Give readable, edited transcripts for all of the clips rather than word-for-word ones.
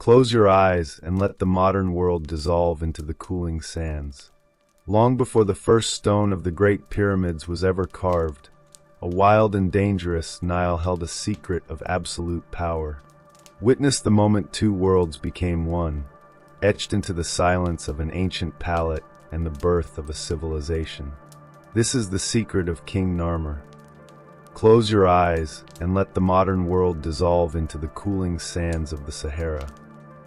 Close your eyes and let the modern world dissolve into the cooling sands. Long before the first stone of the Great Pyramids was ever carved, a wild and dangerous Nile held a secret of absolute power. Witness the moment two worlds became one, etched into the silence of an ancient palette and the birth of a civilization. This is the secret of King Narmer. Close your eyes and let the modern world dissolve into the cooling sands of the Sahara.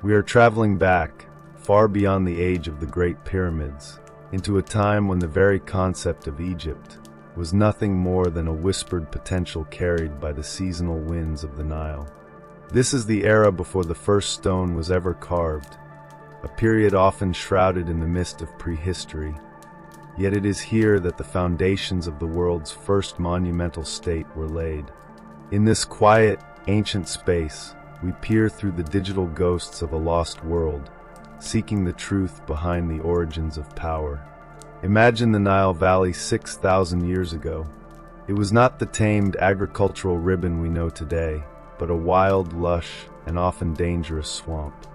We are traveling back, far beyond the age of the Great Pyramids, into a time when the very concept of Egypt was nothing more than a whispered potential carried by the seasonal winds of the Nile. This is the era before the first stone was ever carved, a period often shrouded in the mist of prehistory. Yet it is here that the foundations of the world's first monumental state were laid. In this quiet, ancient space, we peer through the digital ghosts of a lost world, seeking the truth behind the origins of power. Imagine the Nile Valley 6,000 years ago. It was not the tamed agricultural ribbon we know today, but a wild, lush, and often dangerous swamp.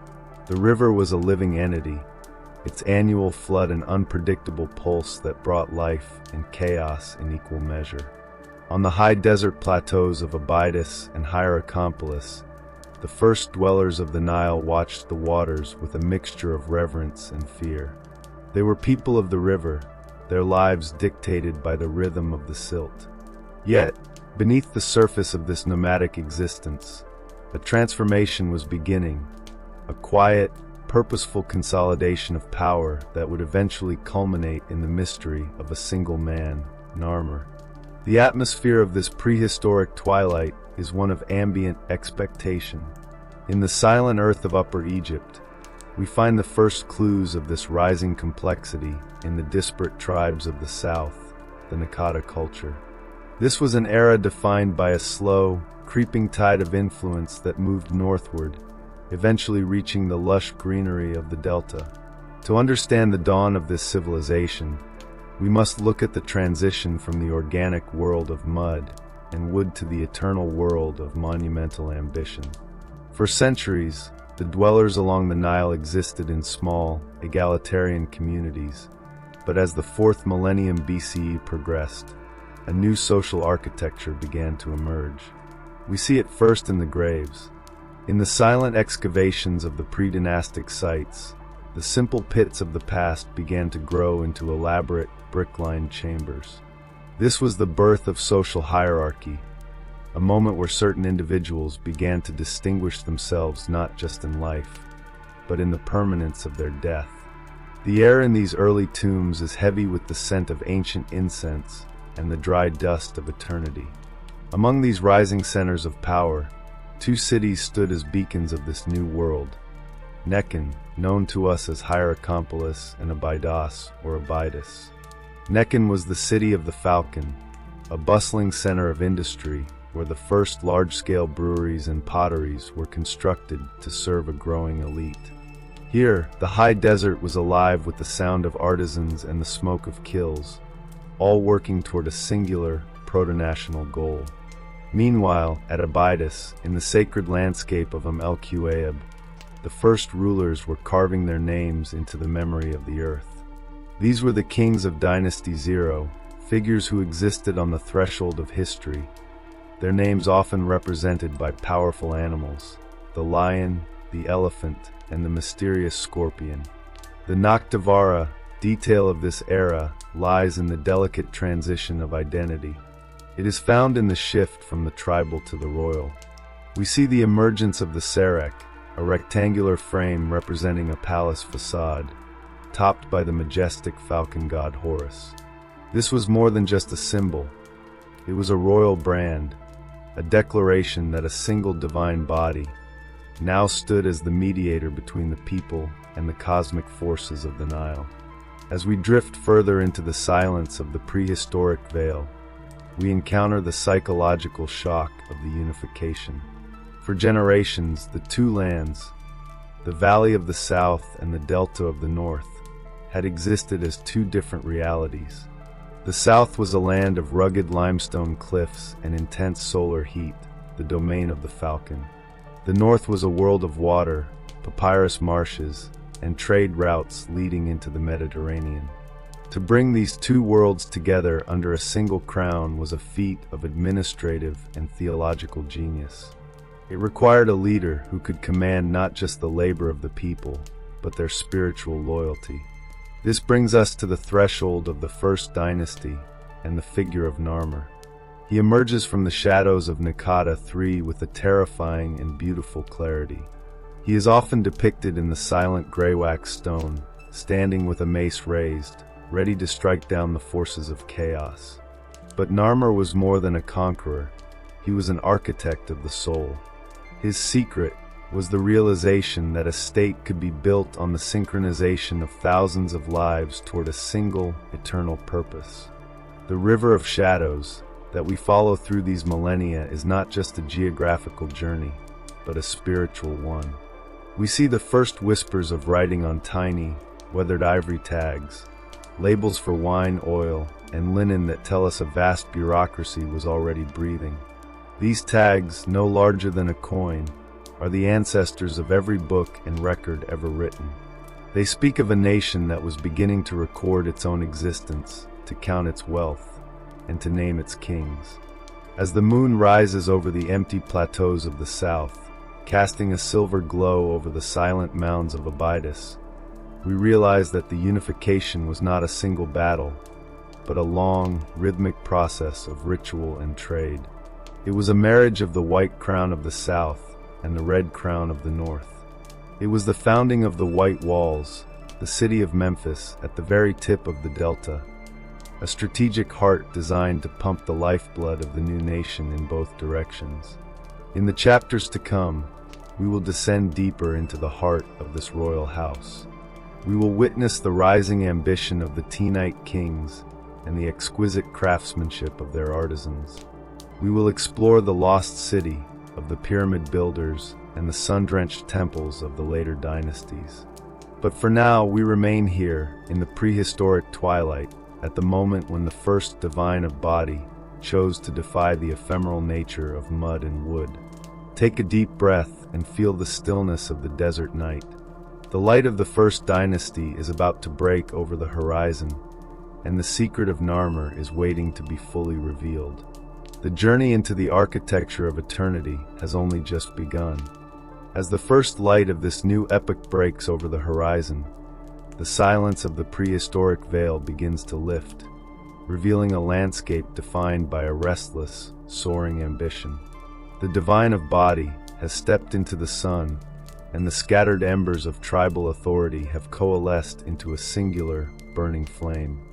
The river was a living entity, its annual flood an unpredictable pulse that brought life and chaos in equal measure. On the high desert plateaus of Abydos and Hierakonpolis, the first dwellers of the Nile watched the waters with a mixture of reverence and fear. They were people of the river, their lives dictated by the rhythm of the silt. Yet, beneath the surface of this nomadic existence, a transformation was beginning, a quiet, purposeful consolidation of power that would eventually culminate in the mystery of a single man, Narmer. The atmosphere of this prehistoric twilight is one of ambient expectation. In the silent earth of Upper Egypt, we find the first clues of this rising complexity in the disparate tribes of the south, the Nakata culture. This was an era defined by a slow, creeping tide of influence that moved northward, eventually reaching the lush greenery of the delta. To understand the dawn of this civilization, we must look at the transition from the organic world of mud and wood to the eternal world of monumental ambition. For centuries, the dwellers along the Nile existed in small, egalitarian communities, but as the 4th millennium BCE progressed, a new social architecture began to emerge. We see it first in the graves. In the silent excavations of the pre-dynastic sites, the simple pits of the past began to grow into elaborate, brick-lined chambers. This was the birth of social hierarchy, a moment where certain individuals began to distinguish themselves not just in life, but in the permanence of their death. The air in these early tombs is heavy with the scent of ancient incense and the dry dust of eternity. Among these rising centers of power, two cities stood as beacons of this new world. Nekhen, known to us as Hierakonpolis, and Abydos, or Abydos. Nekhen was the city of the Falcon, a bustling center of industry where the first large-scale breweries and potteries were constructed to serve a growing elite. Here, the high desert was alive with the sound of artisans and the smoke of kilns, all working toward a singular, proto-national goal. Meanwhile, at Abydos, in the sacred landscape of el-Quayab, the first rulers were carving their names into the memory of the earth. These were the kings of Dynasty 0, figures who existed on the threshold of history, their names often represented by powerful animals, the lion, the elephant, and the mysterious scorpion. The Naktavara detail of this era lies in the delicate transition of identity. It is found in the shift from the tribal to the royal. We see the emergence of the Serek, a rectangular frame representing a palace facade, topped by the majestic falcon god Horus. This was more than just a symbol. It was a royal brand, a declaration that a single divine body now stood as the mediator between the people and the cosmic forces of the Nile. As we drift further into the silence of the prehistoric veil, we encounter the psychological shock of the unification. For generations, the two lands, the Valley of the South and the Delta of the North, had existed as two different realities. The South was a land of rugged limestone cliffs and intense solar heat, the domain of the Falcon. The North was a world of water, papyrus marshes, and trade routes leading into the Mediterranean. To bring these two worlds together under a single crown was a feat of administrative and theological genius. It required a leader who could command not just the labor of the people, but their spiritual loyalty. This brings us to the threshold of the first dynasty and the figure of Narmer. He emerges from the shadows of Naqada III with a terrifying and beautiful clarity. He is often depicted in the silent grey-wax stone, standing with a mace raised, ready to strike down the forces of chaos. But Narmer was more than a conqueror. He was an architect of the soul. His secret was the realization that a state could be built on the synchronization of thousands of lives toward a single, eternal purpose. The river of shadows that we follow through these millennia is not just a geographical journey, but a spiritual one. We see the first whispers of writing on tiny, weathered ivory tags, labels for wine, oil, and linen that tell us a vast bureaucracy was already breathing. These tags, no larger than a coin, are the ancestors of every book and record ever written. They speak of a nation that was beginning to record its own existence, to count its wealth, and to name its kings. As the moon rises over the empty plateaus of the south, casting a silver glow over the silent mounds of Abydos, we realize that the unification was not a single battle, but a long, rhythmic process of ritual and trade. It was a marriage of the white crown of the south and the red crown of the north. It was the founding of the White Walls, the city of Memphis at the very tip of the delta, a strategic heart designed to pump the lifeblood of the new nation in both directions. In the chapters to come, we will descend deeper into the heart of this royal house. We will witness the rising ambition of the Tenite kings and the exquisite craftsmanship of their artisans. We will explore the lost city of the pyramid builders and the sun-drenched temples of the later dynasties. But for now, we remain here in the prehistoric twilight, at the moment when the first divine of body chose to defy the ephemeral nature of mud and wood. Take a deep breath and feel the stillness of the desert night. The light of the first dynasty is about to break over the horizon, and the secret of Narmer is waiting to be fully revealed. The journey into the architecture of eternity has only just begun. As the first light of this new epoch breaks over the horizon, the silence of the prehistoric veil begins to lift, revealing a landscape defined by a restless, soaring ambition. The divine of body has stepped into the sun, and the scattered embers of tribal authority have coalesced into a singular, burning flame.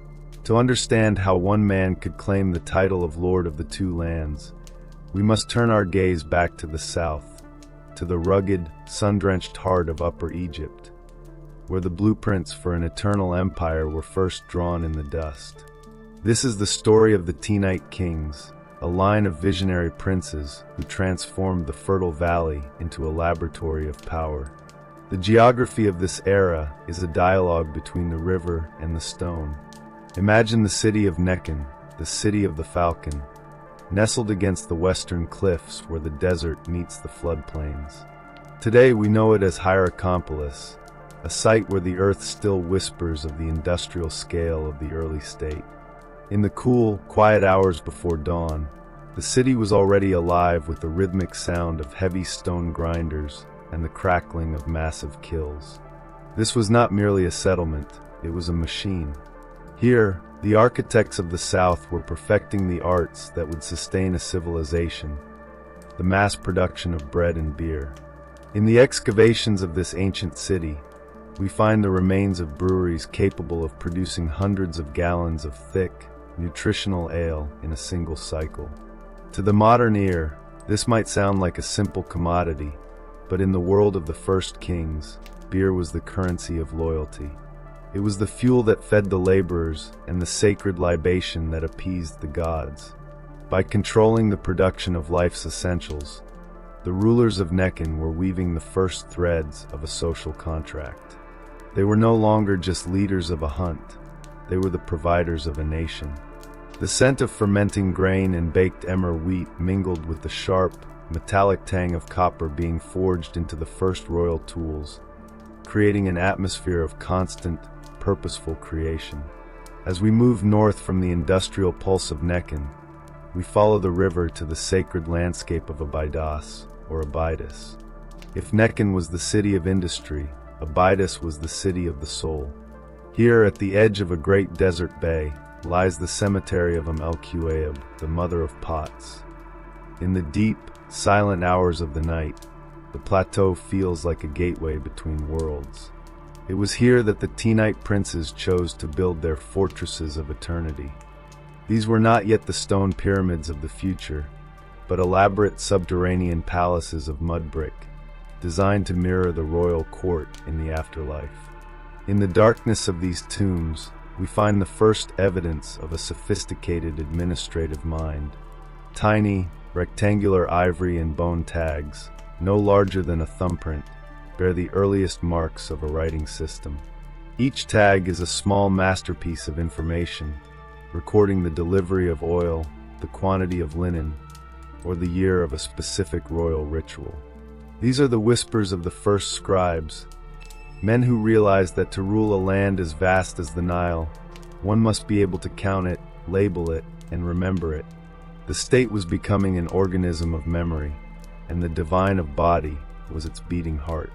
To understand how one man could claim the title of Lord of the Two Lands, we must turn our gaze back to the south, to the rugged, sun-drenched heart of Upper Egypt, where the blueprints for an eternal empire were first drawn in the dust. This is the story of the Tenite kings, a line of visionary princes who transformed the fertile valley into a laboratory of power. The geography of this era is a dialogue between the river and the stone. Imagine the city of Nekhen, the city of the falcon, nestled against the western cliffs where the desert meets the floodplains. Today we know it as Hierakonpolis, a site where the earth still whispers of the industrial scale of the early state. In the cool, quiet hours before dawn, the city was already alive with the rhythmic sound of heavy stone grinders and the crackling of massive kilns. This was not merely a settlement, it was a machine. Here, the architects of the South were perfecting the arts that would sustain a civilization, the mass production of bread and beer. In the excavations of this ancient city, we find the remains of breweries capable of producing hundreds of gallons of thick, nutritional ale in a single cycle. To the modern ear, this might sound like a simple commodity, but in the world of the first kings, beer was the currency of loyalty. It was the fuel that fed the laborers and the sacred libation that appeased the gods. By controlling the production of life's essentials, the rulers of Nekhen were weaving the first threads of a social contract. They were no longer just leaders of a hunt, they were the providers of a nation. The scent of fermenting grain and baked emmer wheat mingled with the sharp, metallic tang of copper being forged into the first royal tools, creating an atmosphere of constant, purposeful creation. As we move north from the industrial pulse of Nekhen, we follow the river to the sacred landscape of Abydos, or Abydos. If Nekhen was the city of industry, Abydos was the city of the soul. Here, at the edge of a great desert bay, lies the cemetery of el-Quayab, the mother of pots. In the deep, silent hours of the night, the plateau feels like a gateway between worlds. It was here that the Tenite princes chose to build their fortresses of eternity. These were not yet the stone pyramids of the future, but elaborate subterranean palaces of mud brick, designed to mirror the royal court in the afterlife. In the darkness of these tombs, we find the first evidence of a sophisticated administrative mind. Tiny, rectangular ivory and bone tags, no larger than a thumbprint, bear the earliest marks of a writing system. Each tag is a small masterpiece of information, recording the delivery of oil, the quantity of linen, or the year of a specific royal ritual. These are the whispers of the first scribes, men who realized that to rule a land as vast as the Nile, one must be able to count it, label it, and remember it. The state was becoming an organism of memory, and the divine of body was its beating heart.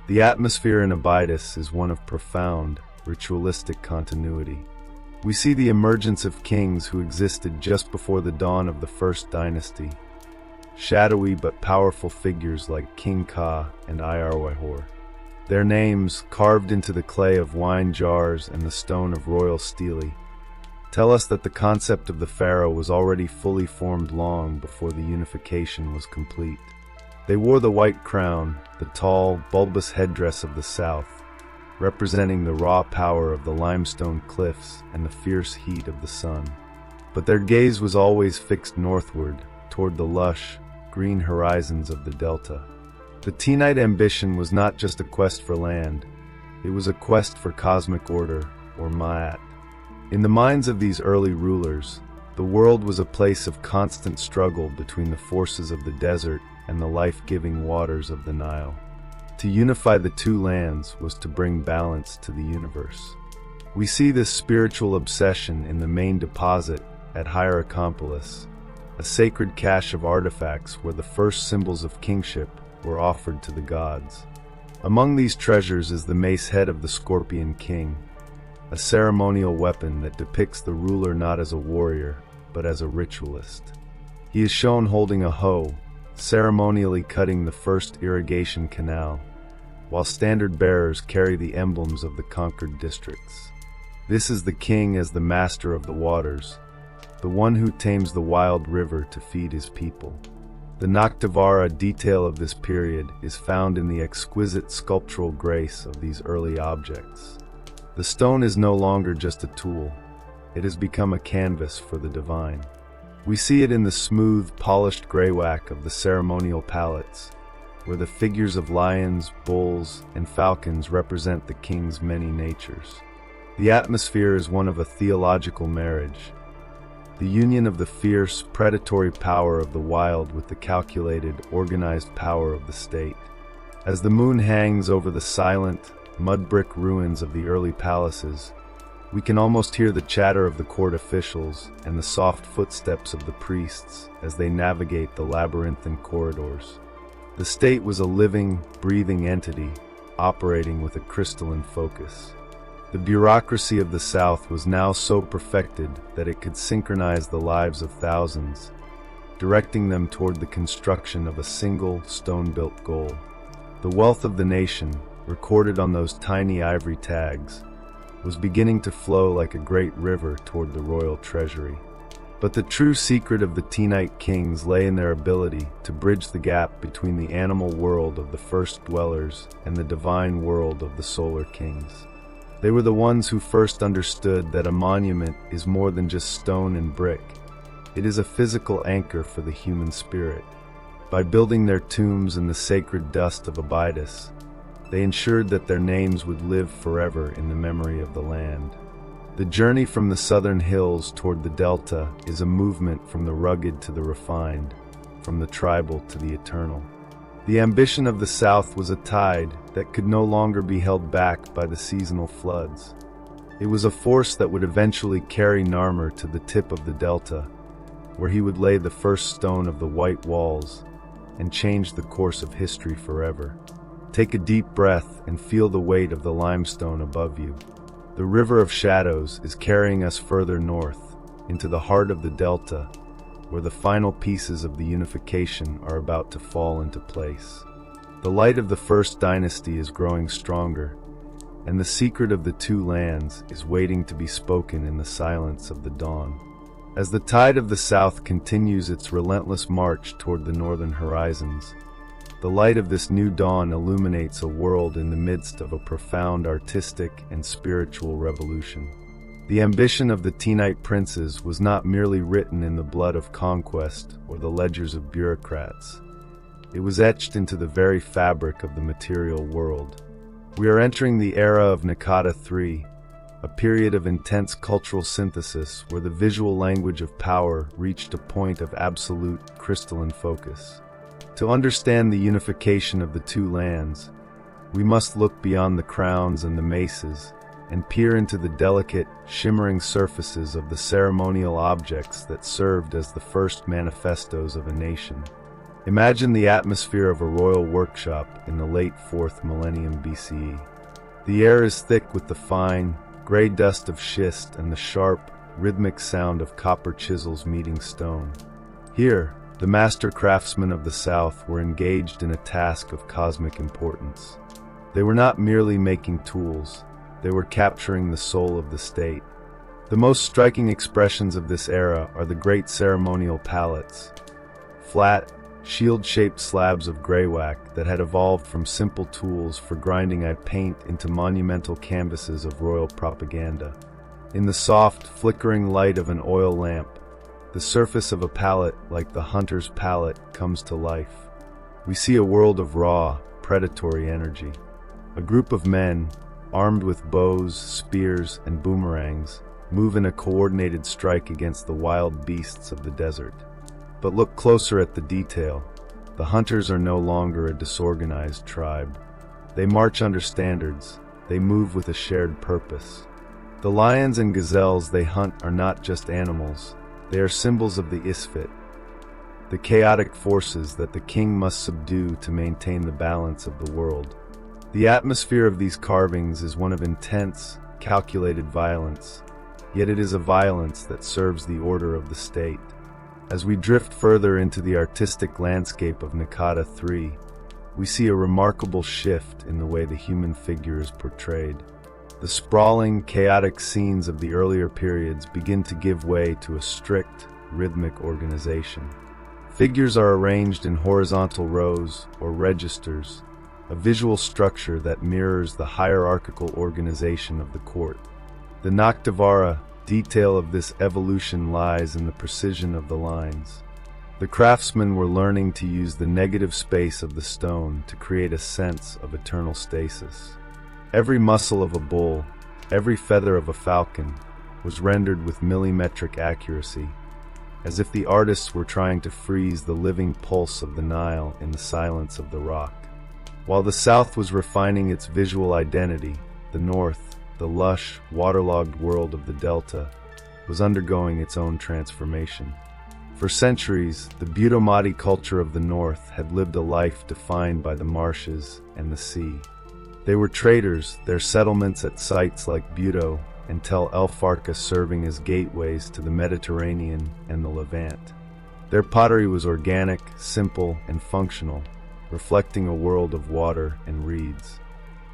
The atmosphere in Abydos is one of profound, ritualistic continuity. We see the emergence of kings who existed just before the dawn of the first dynasty, shadowy but powerful figures like King Ka and Hierakonpolis. Their names, carved into the clay of wine jars and the stone of royal stele, tell us that the concept of the pharaoh was already fully formed long before the unification was complete. They wore the white crown, the tall, bulbous headdress of the south, representing the raw power of the limestone cliffs and the fierce heat of the sun. But their gaze was always fixed northward, toward the lush, green horizons of the delta. The Tenite ambition was not just a quest for land, it was a quest for cosmic order, or Ma'at. In the minds of these early rulers, the world was a place of constant struggle between the forces of the desert and the life-giving waters of the Nile. To unify the two lands was to bring balance to the universe. We see this spiritual obsession in the main deposit at Hierakonpolis, a sacred cache of artifacts where the first symbols of kingship were offered to the gods. Among these treasures is the mace head of the Scorpion King, a ceremonial weapon that depicts the ruler not as a warrior, but as a ritualist. He is shown holding a hoe, ceremonially cutting the first irrigation canal, while standard bearers carry the emblems of the conquered districts. This is the king as the master of the waters, the one who tames the wild river to feed his people. The Naktavara detail of this period is found in the exquisite sculptural grace of these early objects. The stone is no longer just a tool, it has become a canvas for the divine. We see it in the smooth, polished graywack of the ceremonial palettes, where the figures of lions, bulls, and falcons represent the king's many natures. The atmosphere is one of a theological marriage, the union of the fierce, predatory power of the wild with the calculated, organized power of the state. As the moon hangs over the silent, mud-brick ruins of the early palaces, we can almost hear the chatter of the court officials and the soft footsteps of the priests as they navigate the labyrinthine corridors. The state was a living, breathing entity, operating with a crystalline focus. The bureaucracy of the South was now so perfected that it could synchronize the lives of thousands, directing them toward the construction of a single, stone-built goal. The wealth of the nation, recorded on those tiny ivory tags, was beginning to flow like a great river toward the royal treasury. But the true secret of the Tenite kings lay in their ability to bridge the gap between the animal world of the first dwellers and the divine world of the solar kings. They were the ones who first understood that a monument is more than just stone and brick. It is a physical anchor for the human spirit. By building their tombs in the sacred dust of Abydos, they ensured that their names would live forever in the memory of the land. The journey from the southern hills toward the delta is a movement from the rugged to the refined, from the tribal to the eternal. The ambition of the South was a tide that could no longer be held back by the seasonal floods. It was a force that would eventually carry Narmer to the tip of the delta, where he would lay the first stone of the white walls and change the course of history forever. Take a deep breath and feel the weight of the limestone above you. The River of Shadows is carrying us further north, into the heart of the delta, where the final pieces of the Unification are about to fall into place. The light of the First Dynasty is growing stronger, and the secret of the two lands is waiting to be spoken in the silence of the dawn. As the tide of the South continues its relentless march toward the northern horizons, the light of this new dawn illuminates a world in the midst of a profound artistic and spiritual revolution. The ambition of the Tenite princes was not merely written in the blood of conquest or the ledgers of bureaucrats. It was etched into the very fabric of the material world. We are entering the era of Nakata III, a period of intense cultural synthesis where the visual language of power reached a point of absolute crystalline focus. To understand the unification of the two lands, we must look beyond the crowns and the maces and peer into the delicate, shimmering surfaces of the ceremonial objects that served as the first manifestos of a nation. Imagine the atmosphere of a royal workshop in the late 4th millennium BCE. The air is thick with the fine, gray dust of schist and the sharp, rhythmic sound of copper chisels meeting stone. Here, the master craftsmen of the South were engaged in a task of cosmic importance. They were not merely making tools, they were capturing the soul of the state. The most striking expressions of this era are the great ceremonial palettes, flat, shield-shaped slabs of greywacke that had evolved from simple tools for grinding paint into monumental canvases of royal propaganda. In the soft, flickering light of an oil lamp, the surface of a palette, like the hunter's palette, comes to life. We see a world of raw, predatory energy. A group of men, armed with bows, spears, and boomerangs, move in a coordinated strike against the wild beasts of the desert. But look closer at the detail. The hunters are no longer a disorganized tribe. They march under standards. They move with a shared purpose. The lions and gazelles they hunt are not just animals. They are symbols of the Isfit, the chaotic forces that the king must subdue to maintain the balance of the world. The atmosphere of these carvings is one of intense, calculated violence, yet it is a violence that serves the order of the state. As we drift further into the artistic landscape of Nakata III, we see a remarkable shift in the way the human figure is portrayed. The sprawling, chaotic scenes of the earlier periods begin to give way to a strict, rhythmic organization. Figures are arranged in horizontal rows, or registers, a visual structure that mirrors the hierarchical organization of the court. The Naktavara detail of this evolution lies in the precision of the lines. The craftsmen were learning to use the negative space of the stone to create a sense of eternal stasis. Every muscle of a bull, every feather of a falcon, was rendered with millimetric accuracy, as if the artists were trying to freeze the living pulse of the Nile in the silence of the rock. While the South was refining its visual identity, the North, the lush, waterlogged world of the Delta, was undergoing its own transformation. For centuries, the Budomati culture of the North had lived a life defined by the marshes and the sea. They were traders, their settlements at sites like Budo and Tel El Farka serving as gateways to the Mediterranean and the Levant. Their pottery was organic, simple, and functional, reflecting a world of water and reeds.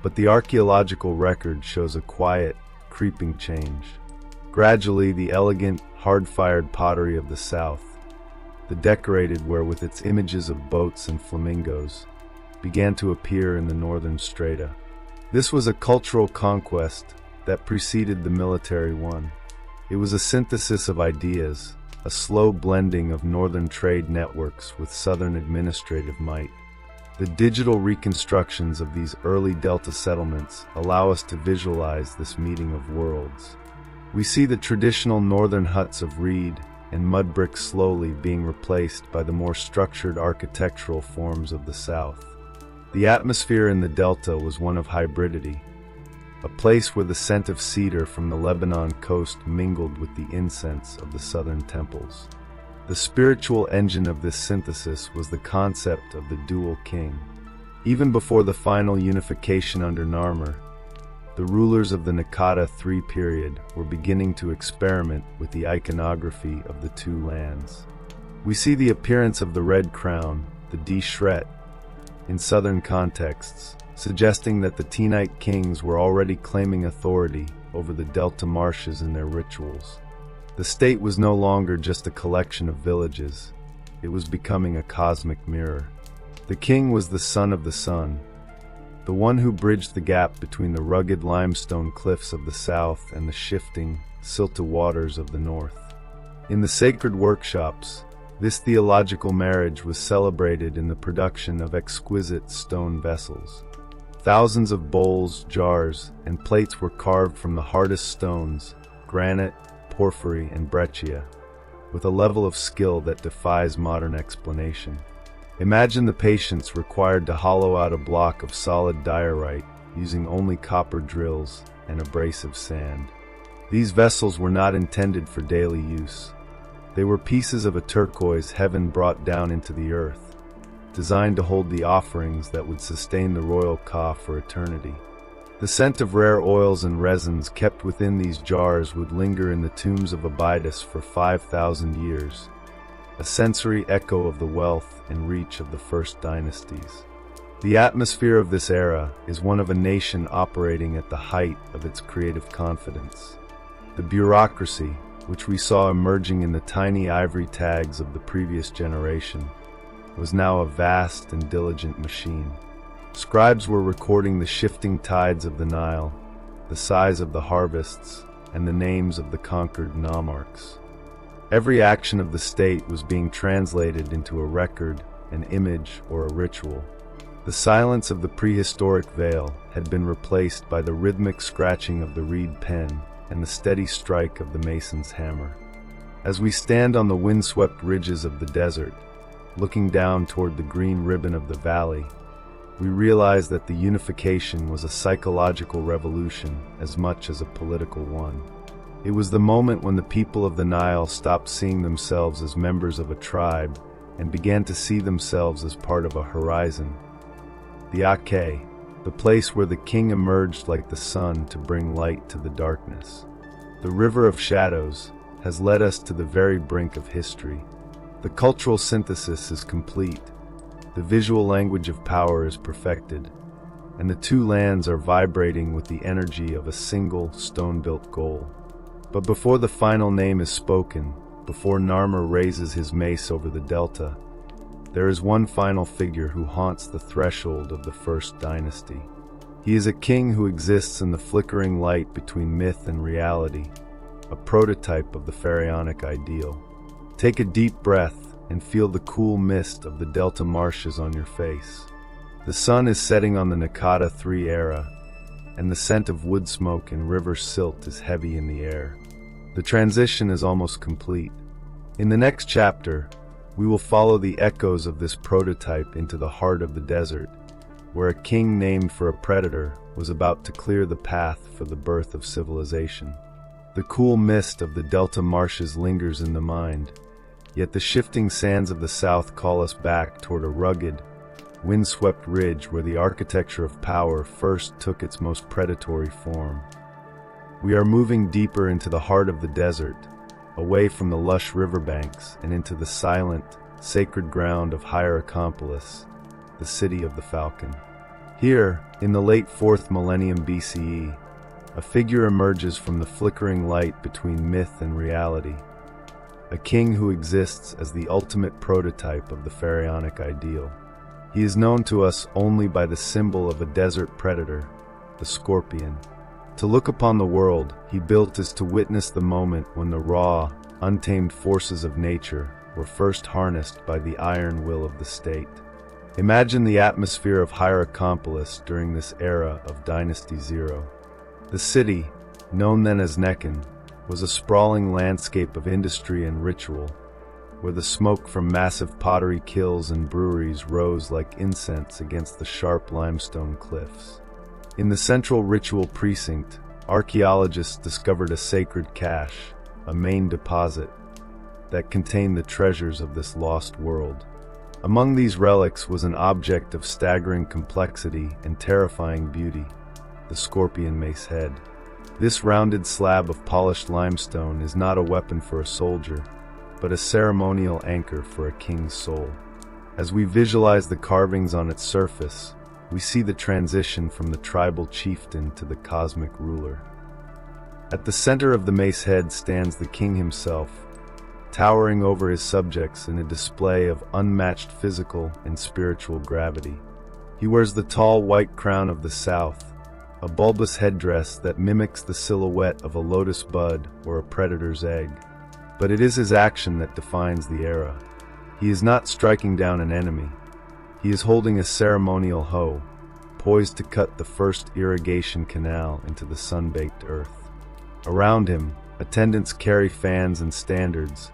But the archaeological record shows a quiet, creeping change. Gradually, the elegant, hard-fired pottery of the South, the decorated ware with its images of boats and flamingos, began to appear in the northern strata. This was a cultural conquest that preceded the military one. It was a synthesis of ideas, a slow blending of northern trade networks with southern administrative might. The digital reconstructions of these early delta settlements allow us to visualize this meeting of worlds. We see the traditional northern huts of reed and mud bricks slowly being replaced by the more structured architectural forms of the south. The atmosphere in the delta was one of hybridity, a place where the scent of cedar from the Lebanon coast mingled with the incense of the southern temples. The spiritual engine of this synthesis was the concept of the dual king. Even before the final unification under Narmer, the rulers of the Naqada III period were beginning to experiment with the iconography of the two lands. We see the appearance of the red crown, the deshret, in southern contexts, suggesting that the Tenite kings were already claiming authority over the delta marshes in their rituals. The state was no longer just a collection of villages, it was becoming a cosmic mirror. The king was the son of the sun, the one who bridged the gap between the rugged limestone cliffs of the south and the shifting, silted waters of the north. In the sacred workshops, this theological marriage was celebrated in the production of exquisite stone vessels. Thousands of bowls, jars, and plates were carved from the hardest stones, granite, porphyry, and breccia, with a level of skill that defies modern explanation. Imagine the patience required to hollow out a block of solid diorite using only copper drills and abrasive sand. These vessels were not intended for daily use. They were pieces of a turquoise heaven brought down into the earth, designed to hold the offerings that would sustain the royal ka for eternity. The scent of rare oils and resins kept within these jars would linger in the tombs of Abydos for 5,000 years, a sensory echo of the wealth and reach of the first dynasties. The atmosphere of this era is one of a nation operating at the height of its creative confidence. The bureaucracy, which we saw emerging in the tiny ivory tags of the previous generation, was now a vast and diligent machine. Scribes were recording the shifting tides of the Nile, the size of the harvests, and the names of the conquered nomarchs. Every action of the state was being translated into a record, an image, or a ritual. The silence of the prehistoric veil had been replaced by the rhythmic scratching of the reed pen and the steady strike of the mason's hammer. As we stand on the windswept ridges of the desert, looking down toward the green ribbon of the valley, we realize that the unification was a psychological revolution as much as a political one. It was the moment when the people of the Nile stopped seeing themselves as members of a tribe and began to see themselves as part of a horizon. The Ake, the place where the king emerged like the sun to bring light to the darkness. The river of shadows has led us to the very brink of history. The cultural synthesis is complete, the visual language of power is perfected, and the two lands are vibrating with the energy of a single stone-built goal. But before the final name is spoken, before Narmer raises his mace over the delta, there is one final figure who haunts the threshold of the first dynasty. He is a king who exists in the flickering light between myth and reality, a prototype of the pharaonic ideal. Take a deep breath and feel the cool mist of the delta marshes on your face. The sun is setting on the Naqada III era, and the scent of wood smoke and river silt is heavy in the air. The transition is almost complete. In the next chapter, we will follow the echoes of this prototype into the heart of the desert, where a king named for a predator was about to clear the path for the birth of civilization. The cool mist of the delta marshes lingers in the mind, yet the shifting sands of the south call us back toward a rugged, windswept ridge where the architecture of power first took its most predatory form. We are moving deeper into the heart of the desert, away from the lush riverbanks and into the silent, sacred ground of Hierakonpolis, the city of the falcon. Here, in the late 4th millennium BCE, a figure emerges from the flickering light between myth and reality, a king who exists as the ultimate prototype of the pharaonic ideal. He is known to us only by the symbol of a desert predator, the scorpion. To look upon the world he built is to witness the moment when the raw, untamed forces of nature were first harnessed by the iron will of the state. Imagine the atmosphere of Hierakonpolis during this era of Dynasty Zero. The city, known then as Nekhen, was a sprawling landscape of industry and ritual, where the smoke from massive pottery kilns and breweries rose like incense against the sharp limestone cliffs. In the central ritual precinct, archaeologists discovered a sacred cache, a main deposit, that contained the treasures of this lost world. Among these relics was an object of staggering complexity and terrifying beauty, the scorpion mace head. This rounded slab of polished limestone is not a weapon for a soldier, but a ceremonial anchor for a king's soul. As we visualize the carvings on its surface, we see the transition from the tribal chieftain to the cosmic ruler. At the center of the mace head stands the king himself, towering over his subjects in a display of unmatched physical and spiritual gravity. He wears the tall white crown of the south, a bulbous headdress that mimics the silhouette of a lotus bud or a predator's egg. But it is his action that defines the era. He is not striking down an enemy. He is holding a ceremonial hoe, poised to cut the first irrigation canal into the sun-baked earth. Around him, attendants carry fans and standards,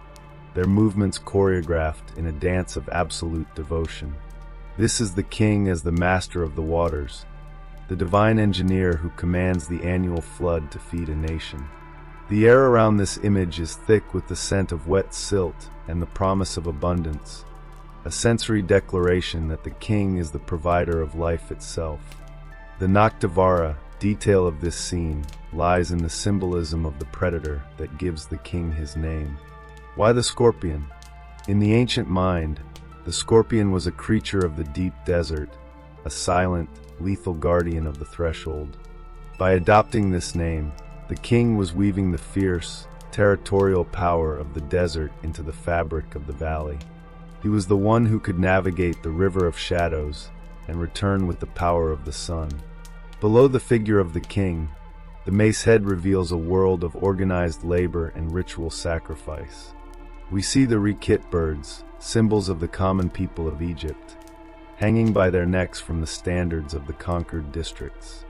their movements choreographed in a dance of absolute devotion. This is the king as the master of the waters, the divine engineer who commands the annual flood to feed a nation. The air around this image is thick with the scent of wet silt and the promise of abundance, a sensory declaration that the king is the provider of life itself. The Naktavara detail of this scene lies in the symbolism of the predator that gives the king his name. Why the scorpion? In the ancient mind, the scorpion was a creature of the deep desert, a silent, lethal guardian of the threshold. By adopting this name, the king was weaving the fierce, territorial power of the desert into the fabric of the valley. He was the one who could navigate the river of shadows and return with the power of the sun. Below the figure of the king, the mace head reveals a world of organized labor and ritual sacrifice. We see the rekit birds, symbols of the common people of Egypt, hanging by their necks from the standards of the conquered districts.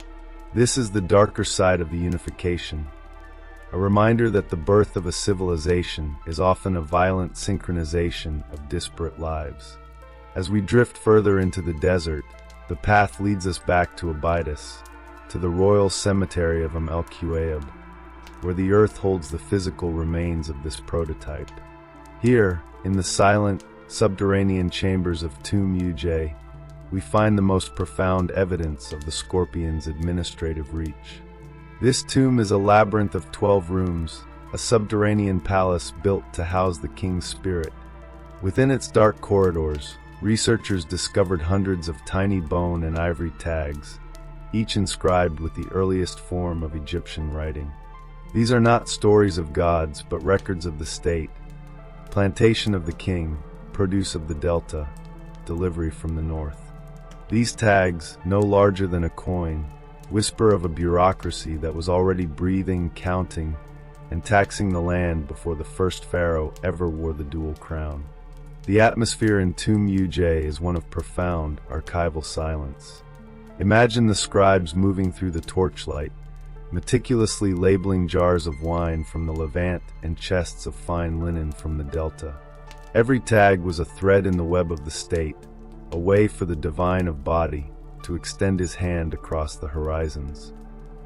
This is the darker side of the unification, a reminder that the birth of a civilization is often a violent synchronization of disparate lives. As we drift further into the desert, the path leads us back to Abydos, to the royal cemetery of Al-Quaib, where the earth holds the physical remains of this prototype. Here, in the silent, subterranean chambers of Tomb Uj, we find the most profound evidence of the scorpion's administrative reach. This tomb is a labyrinth of 12 rooms, a subterranean palace built to house the king's spirit. Within its dark corridors, researchers discovered hundreds of tiny bone and ivory tags, each inscribed with the earliest form of Egyptian writing. These are not stories of gods, but records of the state. Plantation of the king, produce of the delta, delivery from the north. These tags, no larger than a coin, whisper of a bureaucracy that was already breathing, counting, and taxing the land before the first pharaoh ever wore the dual crown. The atmosphere in Tomb Uj is one of profound, archival silence. Imagine the scribes moving through the torchlight, meticulously labeling jars of wine from the Levant and chests of fine linen from the Delta. Every tag was a thread in the web of the state, a way for the divine of body to extend his hand across the horizons.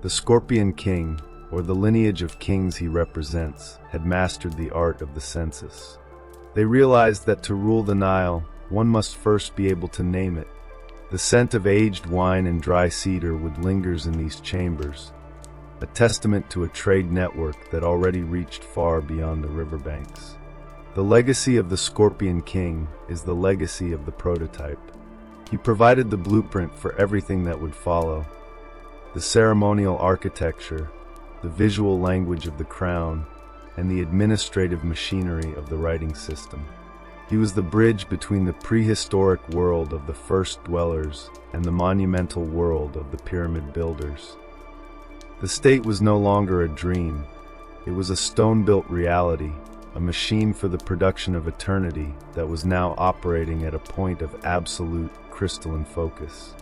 The Scorpion King, or the lineage of kings he represents, had mastered the art of the census. They realized that to rule the Nile, one must first be able to name it. The scent of aged wine and dry cedar would linger in these chambers, a testament to a trade network that already reached far beyond the riverbanks. The legacy of the Scorpion King is the legacy of the prototype. He provided the blueprint for everything that would follow: the ceremonial architecture, the visual language of the crown, and the administrative machinery of the writing system. He was the bridge between the prehistoric world of the first dwellers and the monumental world of the pyramid builders. The state was no longer a dream. It was a stone-built reality, a machine for the production of eternity that was now operating at a point of absolute crystalline focus.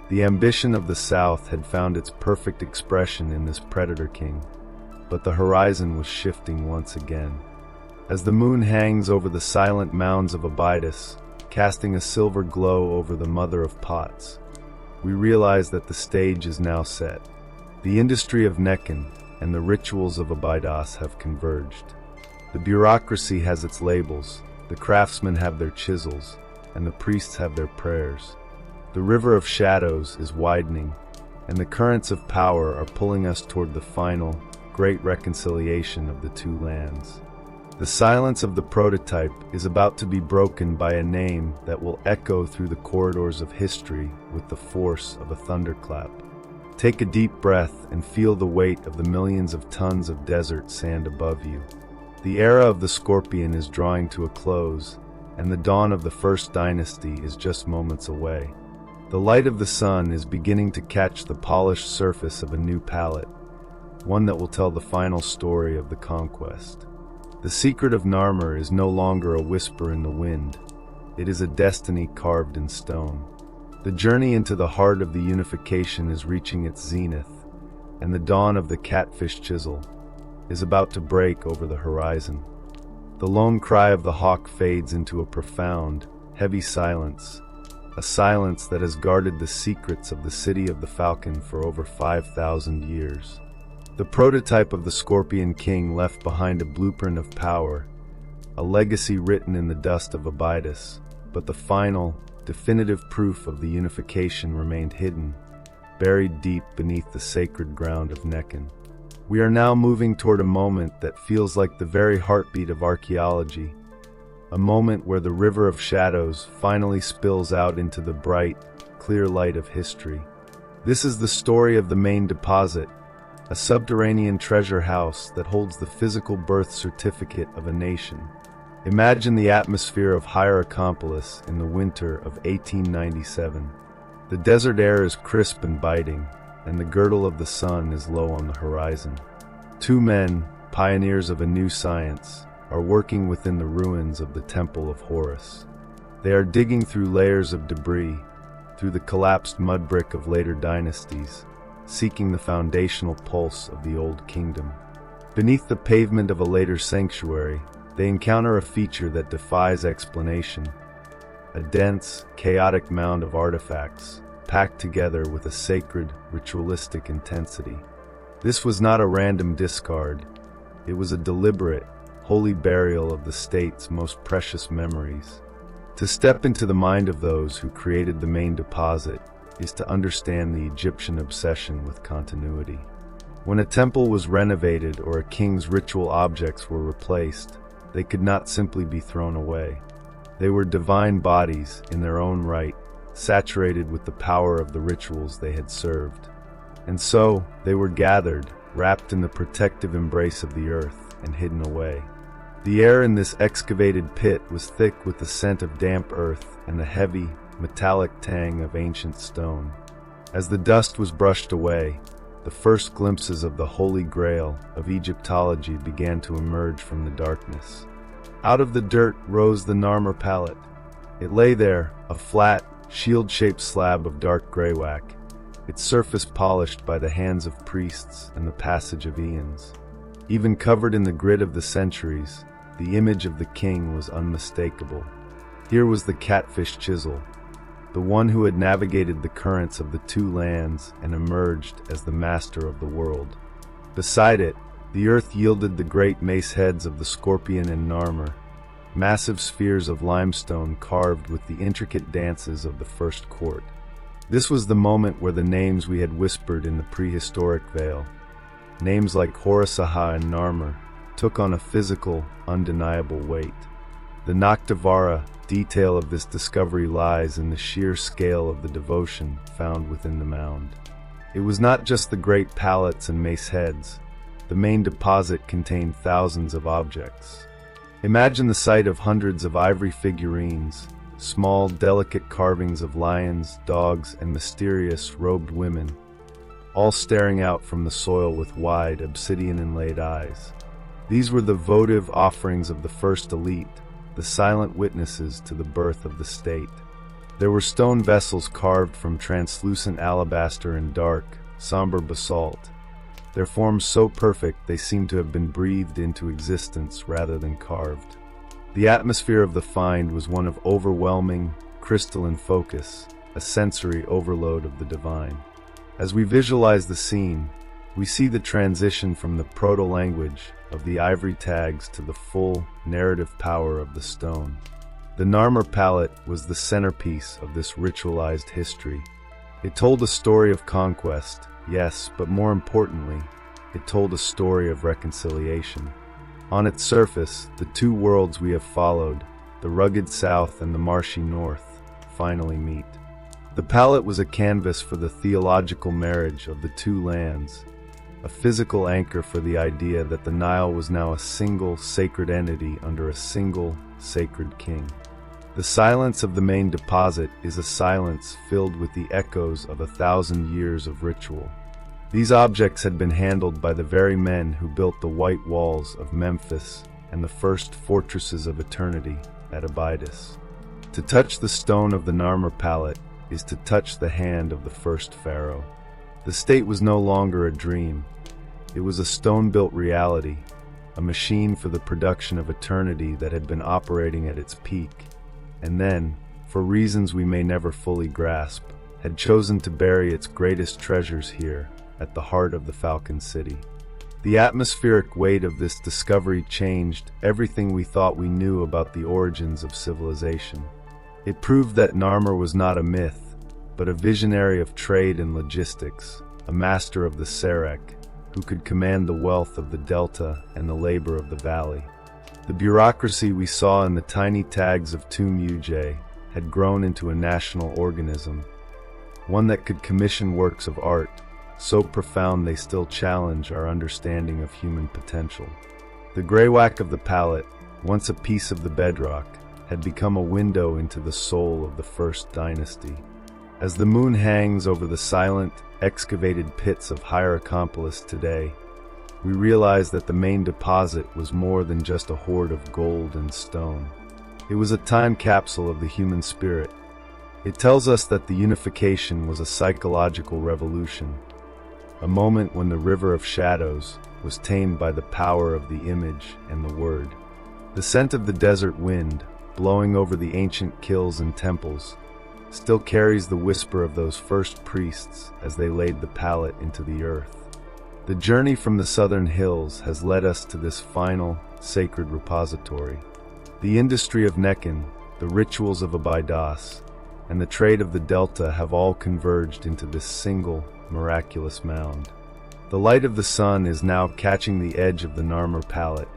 The ambition of the South had found its perfect expression in this predator king. but the horizon was shifting once again. As the moon hangs over the silent mounds of Abydos, casting a silver glow over the mother of pots, we realize that the stage is now set. The industry of Nekhen and the rituals of Abydos have converged. The bureaucracy has its labels, the craftsmen have their chisels, and the priests have their prayers. The river of shadows is widening, and the currents of power are pulling us toward the final, great reconciliation of the two lands. The silence of the prototype is about to be broken by a name that will echo through the corridors of history with the force of a thunderclap. Take a deep breath and feel the weight of the millions of tons of desert sand above you. The era of the Scorpion is drawing to a close, and the dawn of the First Dynasty is just moments away. The light of the sun is beginning to catch the polished surface of a new palette, one that will tell the final story of the conquest. The secret of Narmer is no longer a whisper in the wind. It is a destiny carved in stone. The journey into the heart of the Unification is reaching its zenith, and the dawn of the catfish chisel is about to break over the horizon. The lone cry of the hawk fades into a profound, heavy silence, a silence that has guarded the secrets of the city of the Falcon for over 5,000 years. The prototype of the Scorpion King left behind a blueprint of power, a legacy written in the dust of Abydos, but the final, definitive proof of the Unification remained hidden, buried deep beneath the sacred ground of Nekhen. We are now moving toward a moment that feels like the very heartbeat of archaeology, a moment where the river of shadows finally spills out into the bright, clear light of history. This is the story of the main deposit, a subterranean treasure house that holds the physical birth certificate of a nation. Imagine the atmosphere of Hierakonpolis in the winter of 1897. The desert air is crisp and biting, and the girdle of the sun is low on the horizon. Two men, pioneers of a new science, are working within the ruins of the Temple of Horus. They are digging through layers of debris, through the collapsed mud brick of later dynasties, seeking the foundational pulse of the Old Kingdom. Beneath the pavement of a later sanctuary, they encounter a feature that defies explanation: a dense, chaotic mound of artifacts, packed together with a sacred, ritualistic intensity. This was not a random discard. It was a deliberate, holy burial of the state's most precious memories. To step into the mind of those who created the main deposit is to understand the Egyptian obsession with continuity. When a temple was renovated or a king's ritual objects were replaced, they could not simply be thrown away. They were divine bodies in their own right, saturated with the power of the rituals they had served. And so, they were gathered, wrapped in the protective embrace of the earth, and hidden away. The air in this excavated pit was thick with the scent of damp earth and the heavy, metallic tang of ancient stone. As the dust was brushed away, the first glimpses of the Holy Grail of Egyptology began to emerge from the darkness. Out of the dirt rose the Narmer palette. It lay there, a flat, shield-shaped slab of dark greywack, its surface polished by the hands of priests and the passage of eons. Even covered in the grit of the centuries, the image of the king was unmistakable. Here was the catfish chisel, the one who had navigated the currents of the two lands and emerged as the master of the world. Beside it, the earth yielded the great mace heads of the Scorpion and Narmer, massive spheres of limestone carved with the intricate dances of the first court. This was the moment where the names we had whispered in the prehistoric veil, names like Horus-Aha and Narmer, took on a physical, undeniable weight. The Noctivara detail of this discovery lies in the sheer scale of the devotion found within the mound. It was not just the great palettes and mace heads. The main deposit contained thousands of objects. Imagine the sight of hundreds of ivory figurines, small, delicate carvings of lions, dogs, and mysterious, robed women, all staring out from the soil with wide, obsidian-inlaid eyes. These were the votive offerings of the first elite, the silent witnesses to the birth of the state. There were stone vessels carved from translucent alabaster and dark, somber basalt, their forms so perfect they seem to have been breathed into existence rather than carved. The atmosphere of the find was one of overwhelming, crystalline focus, a sensory overload of the divine. As we visualize the scene, we see the transition from the proto-language of the ivory tags to the full narrative power of the stone. The Narmer palette was the centerpiece of this ritualized history. It told a story of conquest, yes, but more importantly, it told a story of reconciliation. On its surface, the two worlds we have followed, the rugged south and the marshy north, finally meet. The palette was a canvas for the theological marriage of the two lands, a physical anchor for the idea that the Nile was now a single sacred entity under a single sacred king. The silence of the main deposit is a silence filled with the echoes of 1,000 years of ritual. These objects had been handled by the very men who built the white walls of Memphis and the first fortresses of eternity at Abydos. To touch the stone of the Narmer palette is to touch the hand of the first pharaoh. The state was no longer a dream. It was a stone-built reality, a machine for the production of eternity that had been operating at its peak, and then, for reasons we may never fully grasp, had chosen to bury its greatest treasures here, at the heart of the Falcon City. The atmospheric weight of this discovery changed everything we thought we knew about the origins of civilization. It proved that Narmer was not a myth, but a visionary of trade and logistics, a master of the Serek, who could command the wealth of the delta and the labor of the valley. The bureaucracy we saw in the tiny tags of Tomb Uj had grown into a national organism, one that could commission works of art, so profound they still challenge our understanding of human potential. The greywacke of the palette, once a piece of the bedrock, had become a window into the soul of the first dynasty. As the moon hangs over the silent, excavated pits of Hierakonpolis today, we realize that the main deposit was more than just a hoard of gold and stone. It was a time capsule of the human spirit. It tells us that the Unification was a psychological revolution, a moment when the river of shadows was tamed by the power of the image and the word. The scent of the desert wind, blowing over the ancient kilns and temples, still carries the whisper of those first priests as they laid the palette into the earth. The journey from the southern hills has led us to this final, sacred repository. The industry of Nekhen, the rituals of Abydos, and the trade of the Delta have all converged into this single, miraculous mound. The light of the sun is now catching the edge of the Narmer palette,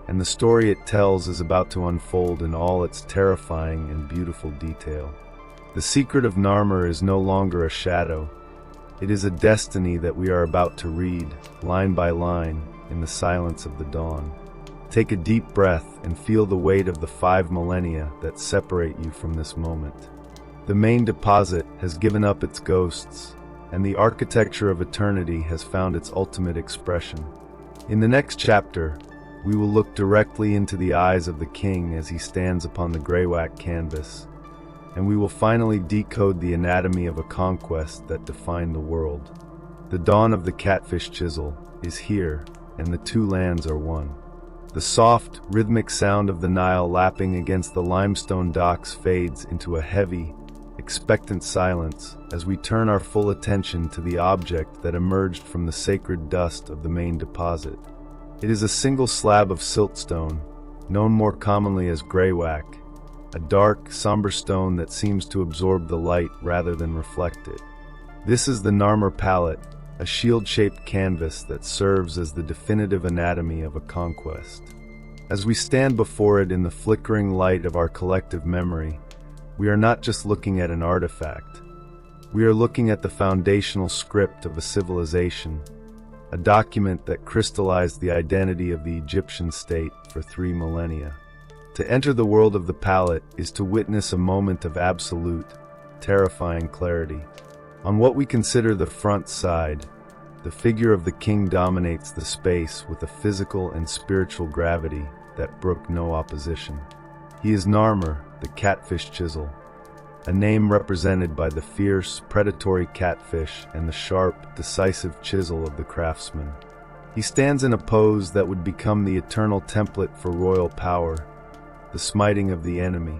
and the story it tells is about to unfold in all its terrifying and beautiful detail. The secret of Narmer is no longer a shadow. It is a destiny that we are about to read, line by line, in the silence of the dawn. Take a deep breath and feel the weight of the 5 millennia that separate you from this moment. The main deposit has given up its ghosts, and the architecture of eternity has found its ultimate expression. In the next chapter, we will look directly into the eyes of the king as he stands upon the greywacke canvas, and we will finally decode the anatomy of a conquest that defined the world. The dawn of the catfish chisel is here, and the two lands are one. The soft, rhythmic sound of the Nile lapping against the limestone docks fades into a heavy, expectant silence as we turn our full attention to the object that emerged from the sacred dust of the main deposit. It is a single slab of siltstone, known more commonly as greywacke, a dark, somber stone that seems to absorb the light rather than reflect it. This is the Narmer palette, a shield-shaped canvas that serves as the definitive anatomy of a conquest. As we stand before it in the flickering light of our collective memory, we are not just looking at an artifact. We are looking at the foundational script of a civilization, a document that crystallized the identity of the Egyptian state for 3 millennia. To enter the world of the palette is to witness a moment of absolute, terrifying clarity. On what we consider the front side, the figure of the king dominates the space with a physical and spiritual gravity that brook no opposition. He is Narmer, the catfish chisel, a name represented by the fierce, predatory catfish and the sharp, decisive chisel of the craftsman. He stands in a pose that would become the eternal template for royal power, the smiting of the enemy.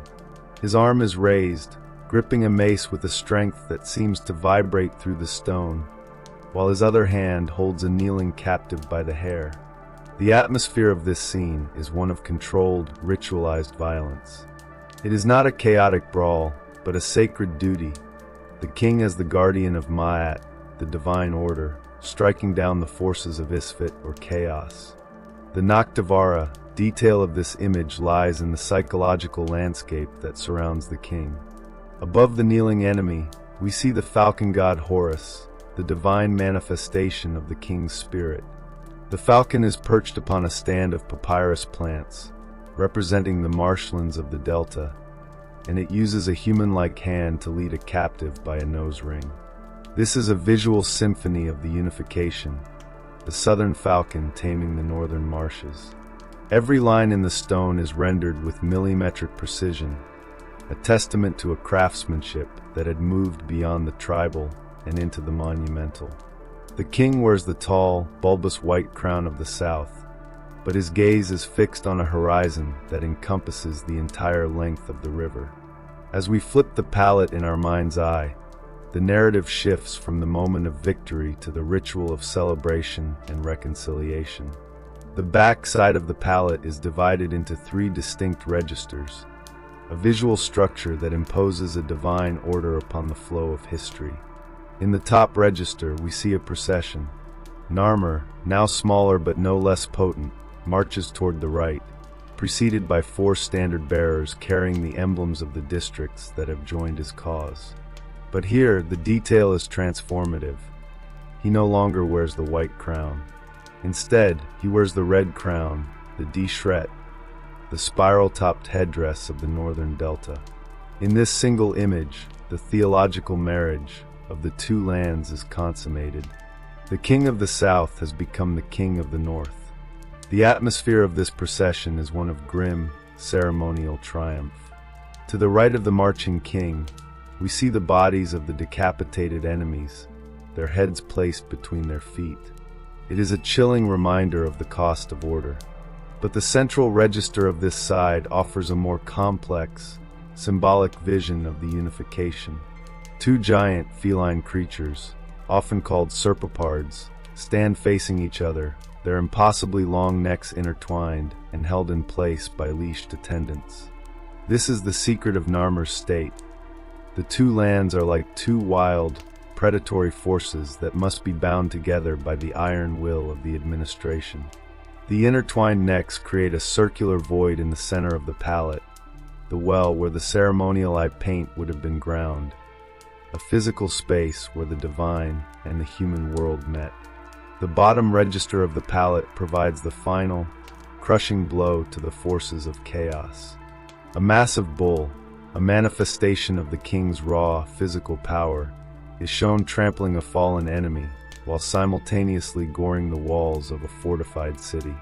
His arm is raised, gripping a mace with a strength that seems to vibrate through the stone, while his other hand holds a kneeling captive by the hair. The atmosphere of this scene is one of controlled, ritualized violence. It is not a chaotic brawl, but a sacred duty. The king as the guardian of Ma'at, the divine order, striking down the forces of Isfet or chaos. The Naktavara detail of this image lies in the psychological landscape that surrounds the king. Above the kneeling enemy, we see the falcon god Horus, the divine manifestation of the king's spirit. The falcon is perched upon a stand of papyrus plants, representing the marshlands of the delta, and it uses a human-like hand to lead a captive by a nose ring. This is a visual symphony of the Unification, the southern falcon taming the northern marshes. Every line in the stone is rendered with millimetric precision, a testament to a craftsmanship that had moved beyond the tribal and into the monumental. The king wears the tall, bulbous white crown of the south, but his gaze is fixed on a horizon that encompasses the entire length of the river. As we flip the palette in our mind's eye, the narrative shifts from the moment of victory to the ritual of celebration and reconciliation. The back side of the palette is divided into 3 distinct registers, a visual structure that imposes a divine order upon the flow of history. In the top register, we see a procession. Narmer, now smaller but no less potent, marches toward the right, preceded by 4 standard bearers carrying the emblems of the districts that have joined his cause. But here, the detail is transformative. He no longer wears the white crown. Instead, he wears the red crown, the dishret, the spiral-topped headdress of the northern delta. In this single image, the theological marriage of the 2 lands is consummated. The king of the south has become the king of the north. The atmosphere of this procession is one of grim, ceremonial triumph. To the right of the marching king, we see the bodies of the decapitated enemies, their heads placed between their feet. It is a chilling reminder of the cost of order. But the central register of this side offers a more complex, symbolic vision of the Unification. 2 giant feline creatures, often called serpopards, stand facing each other, their impossibly long necks intertwined and held in place by leashed attendants. This is the secret of Narmer's state. The 2 lands are like 2 wild, predatory forces that must be bound together by the iron will of the administration. The intertwined necks create a circular void in the center of the palette, the well where the ceremonial eye paint would have been ground, a physical space where the divine and the human world met. The bottom register of the palette provides the final, crushing blow to the forces of chaos. A massive bull, a manifestation of the king's raw, physical power, is shown trampling a fallen enemy, while simultaneously goring the walls of a fortified city.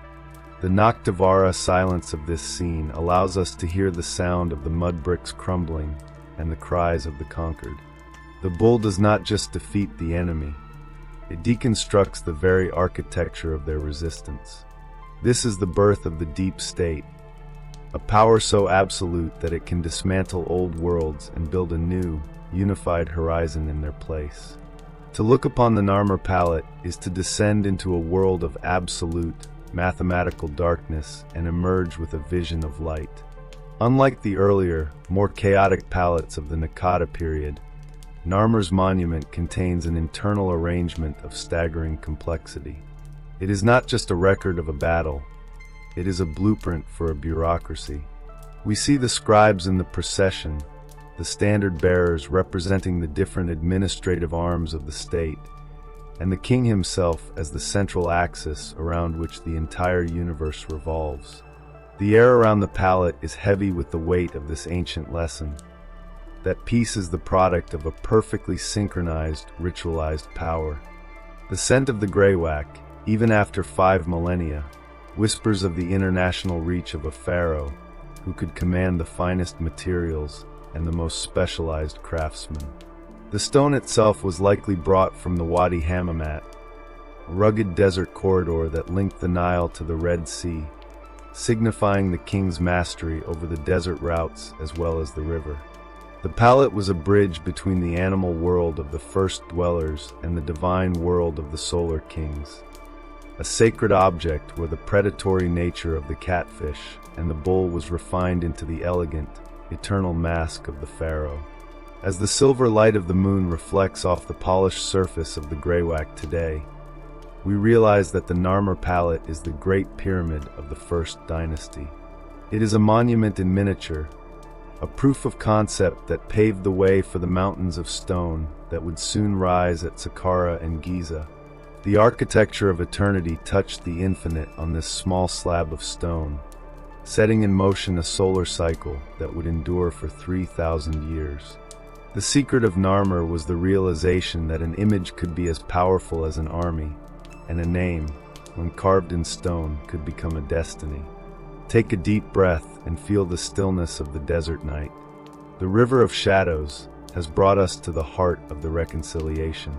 The Naktavara silence of this scene allows us to hear the sound of the mud bricks crumbling and the cries of the conquered. The bull does not just defeat the enemy, it deconstructs the very architecture of their resistance. This is the birth of the deep state, a power so absolute that it can dismantle old worlds and build a new, unified horizon in their place. To look upon the Narmer palette is to descend into a world of absolute, mathematical darkness and emerge with a vision of light. Unlike the earlier, more chaotic palettes of the Nakata period, Narmer's monument contains an internal arrangement of staggering complexity. It is not just a record of a battle, it is a blueprint for a bureaucracy. We see the scribes in the procession, the standard bearers representing the different administrative arms of the state, and the king himself as the central axis around which the entire universe revolves. The air around the palette is heavy with the weight of this ancient lesson, that peace is the product of a perfectly synchronized, ritualized power. The scent of the greywacke, even after 5 millennia, whispers of the international reach of a pharaoh who could command the finest materials and the most specialized craftsmen. The stone itself was likely brought from the Wadi Hammamat, a rugged desert corridor that linked the Nile to the Red Sea, signifying the king's mastery over the desert routes as well as the river. The pallet was a bridge between the animal world of the first dwellers and the divine world of the solar kings, a sacred object where the predatory nature of the catfish and the bull was refined into the elegant, eternal mask of the pharaoh. As the silver light of the moon reflects off the polished surface of the Greywacke today, we realize that the Narmer pallet is the Great Pyramid of the First Dynasty. It is a monument in miniature, a proof of concept that paved the way for the mountains of stone that would soon rise at Saqqara and Giza. The architecture of eternity touched the infinite on this small slab of stone, setting in motion a solar cycle that would endure for 3,000 years. The secret of Narmer was the realization that an image could be as powerful as an army, and a name, when carved in stone, could become a destiny. Take a deep breath and feel the stillness of the desert night. The River of Shadows has brought us to the heart of the reconciliation.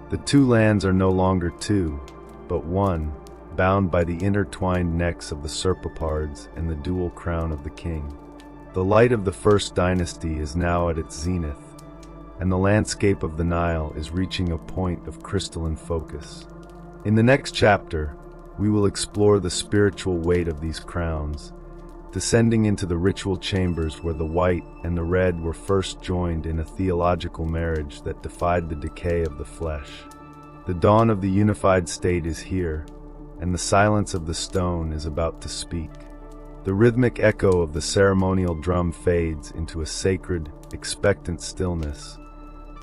The two lands are no longer two, but one, bound by the intertwined necks of the serpopards and the dual crown of the king. The light of the First Dynasty is now at its zenith, and the landscape of the Nile is reaching a point of crystalline focus. In the next chapter, we will explore the spiritual weight of these crowns, descending into the ritual chambers where the white and the red were first joined in a theological marriage that defied the decay of the flesh. The dawn of the unified state is here, and the silence of the stone is about to speak. The rhythmic echo of the ceremonial drum fades into a sacred, expectant stillness,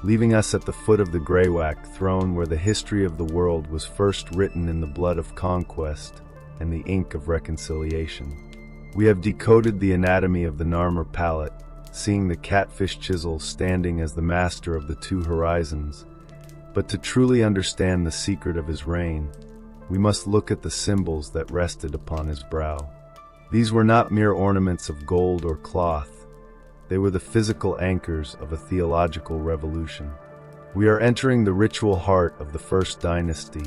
leaving us at the foot of the Greywacke throne where the history of the world was first written in the blood of conquest and the ink of reconciliation. We have decoded the anatomy of the Narmer palette, seeing the catfish chisel standing as the master of the two horizons. But to truly understand the secret of his reign, we must look at the symbols that rested upon his brow. These were not mere ornaments of gold or cloth. They were the physical anchors of a theological revolution. We are entering the ritual heart of the First Dynasty,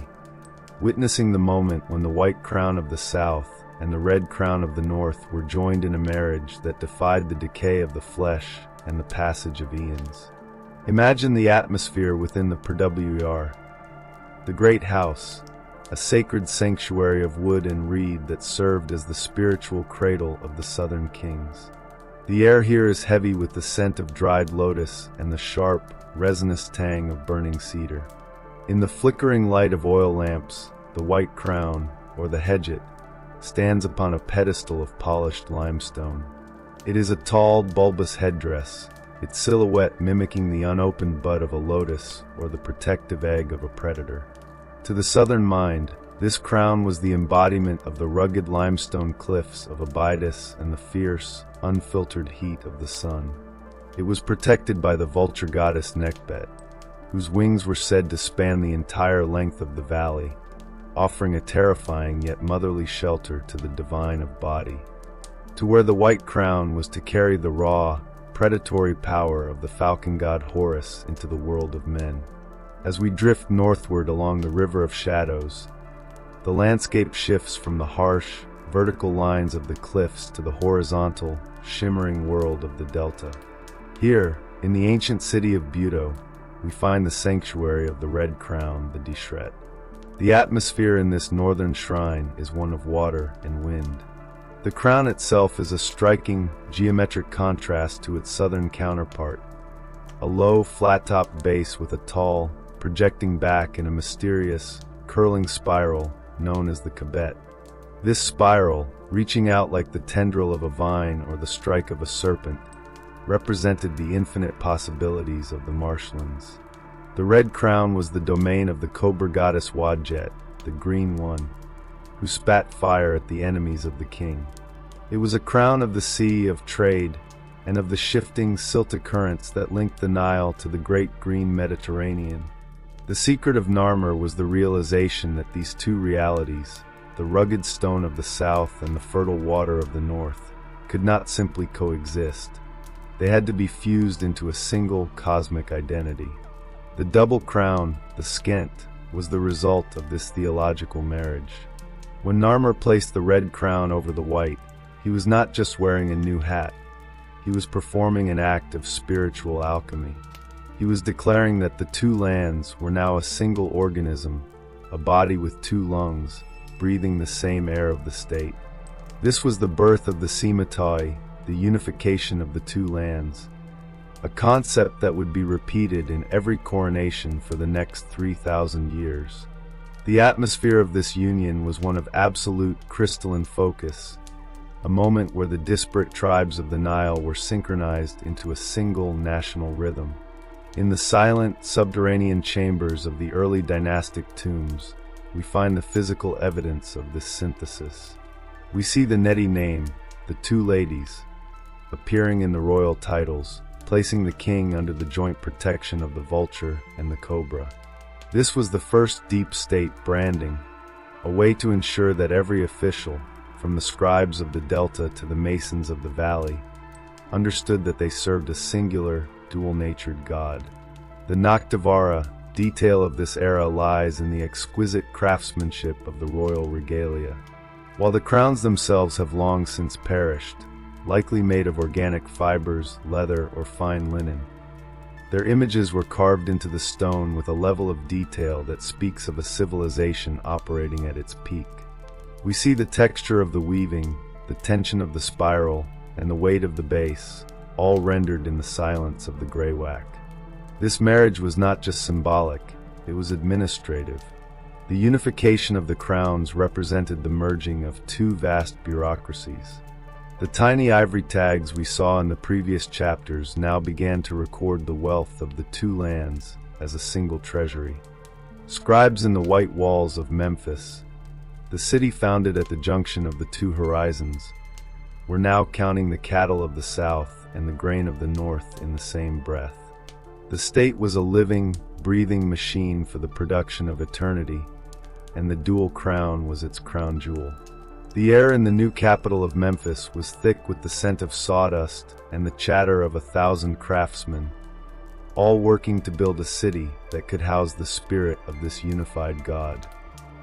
witnessing the moment when the white crown of the south and the red crown of the north were joined in a marriage that defied the decay of the flesh and the passage of eons. Imagine the atmosphere within the PWR, the great house, a sacred sanctuary of wood and reed that served as the spiritual cradle of the southern kings. The air here is heavy with the scent of dried lotus and the sharp, resinous tang of burning cedar. In the flickering light of oil lamps, the white crown, or the hedget, stands upon a pedestal of polished limestone. It is a tall, bulbous headdress, its silhouette mimicking the unopened bud of a lotus or the protective egg of a predator. To the southern mind, this crown was the embodiment of the rugged limestone cliffs of Abydos and the fierce, unfiltered heat of the sun. It was protected by the vulture goddess Nekbet, whose wings were said to span the entire length of the valley, offering a terrifying yet motherly shelter to the divine of body. To where the white crown was to carry the raw, predatory power of the falcon god Horus into the world of men. As we drift northward along the River of Shadows, the landscape shifts from the harsh, vertical lines of the cliffs to the horizontal, shimmering world of the delta. Here, in the ancient city of Abydos, we find the sanctuary of the Red Crown, the Dishret. The atmosphere in this northern shrine is one of water and wind. The crown itself is a striking, geometric contrast to its southern counterpart, a low, flat-topped base with a tall, projecting back in a mysterious, curling spiral known as the Kabet. This spiral, reaching out like the tendril of a vine or the strike of a serpent, represented the infinite possibilities of the marshlands. The red crown was the domain of the cobra goddess Wadjet, the Green One, who spat fire at the enemies of the king. It was a crown of the sea of trade and of the shifting silta currents that linked the Nile to the great green Mediterranean. The secret of Narmer was the realization that these two realities, the rugged stone of the south and the fertile water of the north, could not simply coexist. They had to be fused into a single cosmic identity. The double crown, the skent, was the result of this theological marriage. When Narmer placed the red crown over the white, he was not just wearing a new hat. He was performing an act of spiritual alchemy. He was declaring that the two lands were now a single organism, a body with two lungs, breathing the same air of the state. This was the birth of the Simatoi, the unification of the two lands, a concept that would be repeated in every coronation for the next 3,000 years. The atmosphere of this union was one of absolute crystalline focus, a moment where the disparate tribes of the Nile were synchronized into a single national rhythm. In the silent, subterranean chambers of the early dynastic tombs, we find the physical evidence of this synthesis. We see the Neti name, the two ladies, appearing in the royal titles, placing the king under the joint protection of the vulture and the cobra. This was the first deep state branding, a way to ensure that every official, from the scribes of the delta to the masons of the valley, understood that they served a singular, dual-natured god. The Nakhtavara detail of this era lies in the exquisite craftsmanship of the royal regalia. While the crowns themselves have long since perished, likely made of organic fibers, leather, or fine linen, their images were carved into the stone with a level of detail that speaks of a civilization operating at its peak. We see the texture of the weaving, the tension of the spiral, and the weight of the base, all rendered in the silence of the greywacke. This marriage was not just symbolic, it was administrative. The unification of the crowns represented the merging of two vast bureaucracies. The tiny ivory tags we saw in the previous chapters now began to record the wealth of the two lands as a single treasury. Scribes in the white walls of Memphis, the city founded at the junction of the two horizons, were now counting the cattle of the south and the grain of the north in the same breath. The state was a living, breathing machine for the production of eternity, and the dual crown was its crown jewel. The air in the new capital of Memphis was thick with the scent of sawdust and the chatter of 1,000 craftsmen, all working to build a city that could house the spirit of this unified God.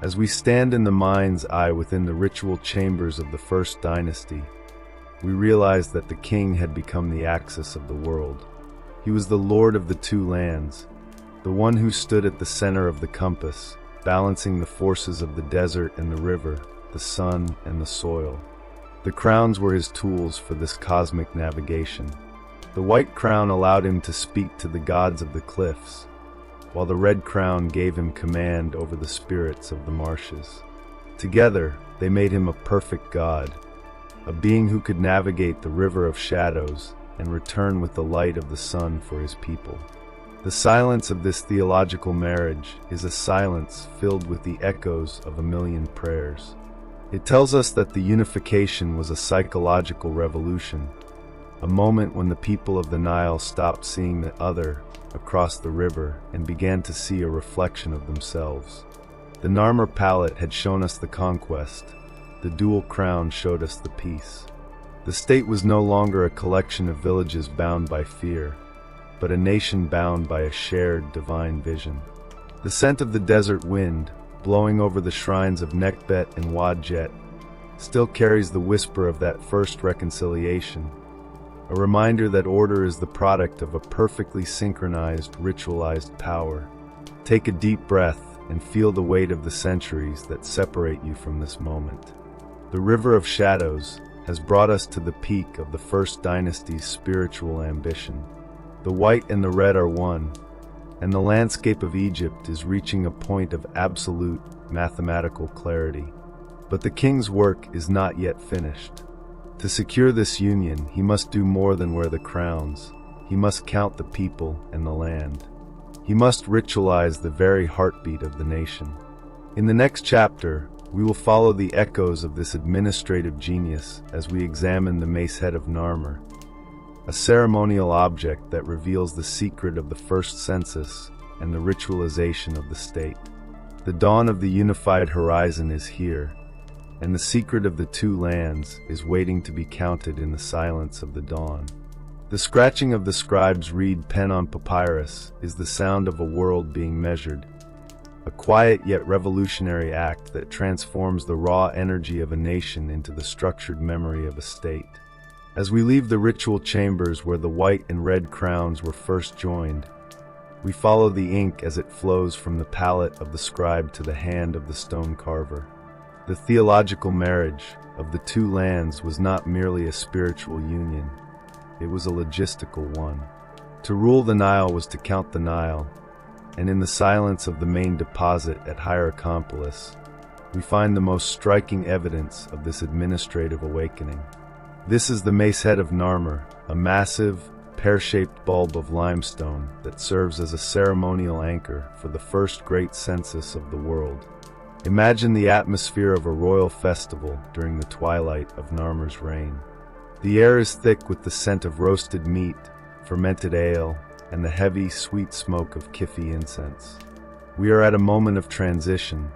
As we stand in the mind's eye within the ritual chambers of the First Dynasty, we realize that the king had become the axis of the world. He was the lord of the two lands, the one who stood at the center of the compass, balancing the forces of the desert and the river, the sun and the soil. The crowns were his tools for this cosmic navigation. The white crown allowed him to speak to the gods of the cliffs, while the red crown gave him command over the spirits of the marshes. Together, they made him a perfect god, a being who could navigate the river of shadows and return with the light of the sun for his people. The silence of this theological marriage is a silence filled with the echoes of 1,000,000 prayers. It tells us that the unification was a psychological revolution, a moment when the people of the Nile stopped seeing the other across the river and began to see a reflection of themselves. The Narmer palette had shown us the conquest, the dual crown showed us the peace. The state was no longer a collection of villages bound by fear, but a nation bound by a shared divine vision. The scent of the desert wind, blowing over the shrines of Nekbet and Wadjet, still carries the whisper of that first reconciliation, a reminder that order is the product of a perfectly synchronized, ritualized power. Take a deep breath and feel the weight of the centuries that separate you from this moment. The River of Shadows has brought us to the peak of the First Dynasty's spiritual ambition. The white and the red are one, and the landscape of Egypt is reaching a point of absolute mathematical clarity. But the king's work is not yet finished. To secure this union, he must do more than wear the crowns. He must count the people and the land. He must ritualize the very heartbeat of the nation. In the next chapter, we will follow the echoes of this administrative genius as we examine the mace head of Narmer, a ceremonial object that reveals the secret of the first census and the ritualization of the state. The dawn of the unified horizon is here, and the secret of the two lands is waiting to be counted in the silence of the dawn. The scratching of the scribe's reed pen on papyrus is the sound of a world being measured, a quiet yet revolutionary act that transforms the raw energy of a nation into the structured memory of a state. As we leave the ritual chambers where the white and red crowns were first joined, we follow the ink as it flows from the palette of the scribe to the hand of the stone carver. The theological marriage of the two lands was not merely a spiritual union, it was a logistical one. To rule the Nile was to count the Nile, and in the silence of the main deposit at Hierakonpolis, we find the most striking evidence of this administrative awakening. This is the mace head of Narmer, a massive, pear-shaped bulb of limestone that serves as a ceremonial anchor for the first great census of the world. Imagine the atmosphere of a royal festival during the twilight of Narmer's reign. The air is thick with the scent of roasted meat, fermented ale, and the heavy, sweet smoke of Kifi incense. We are at a moment of transition,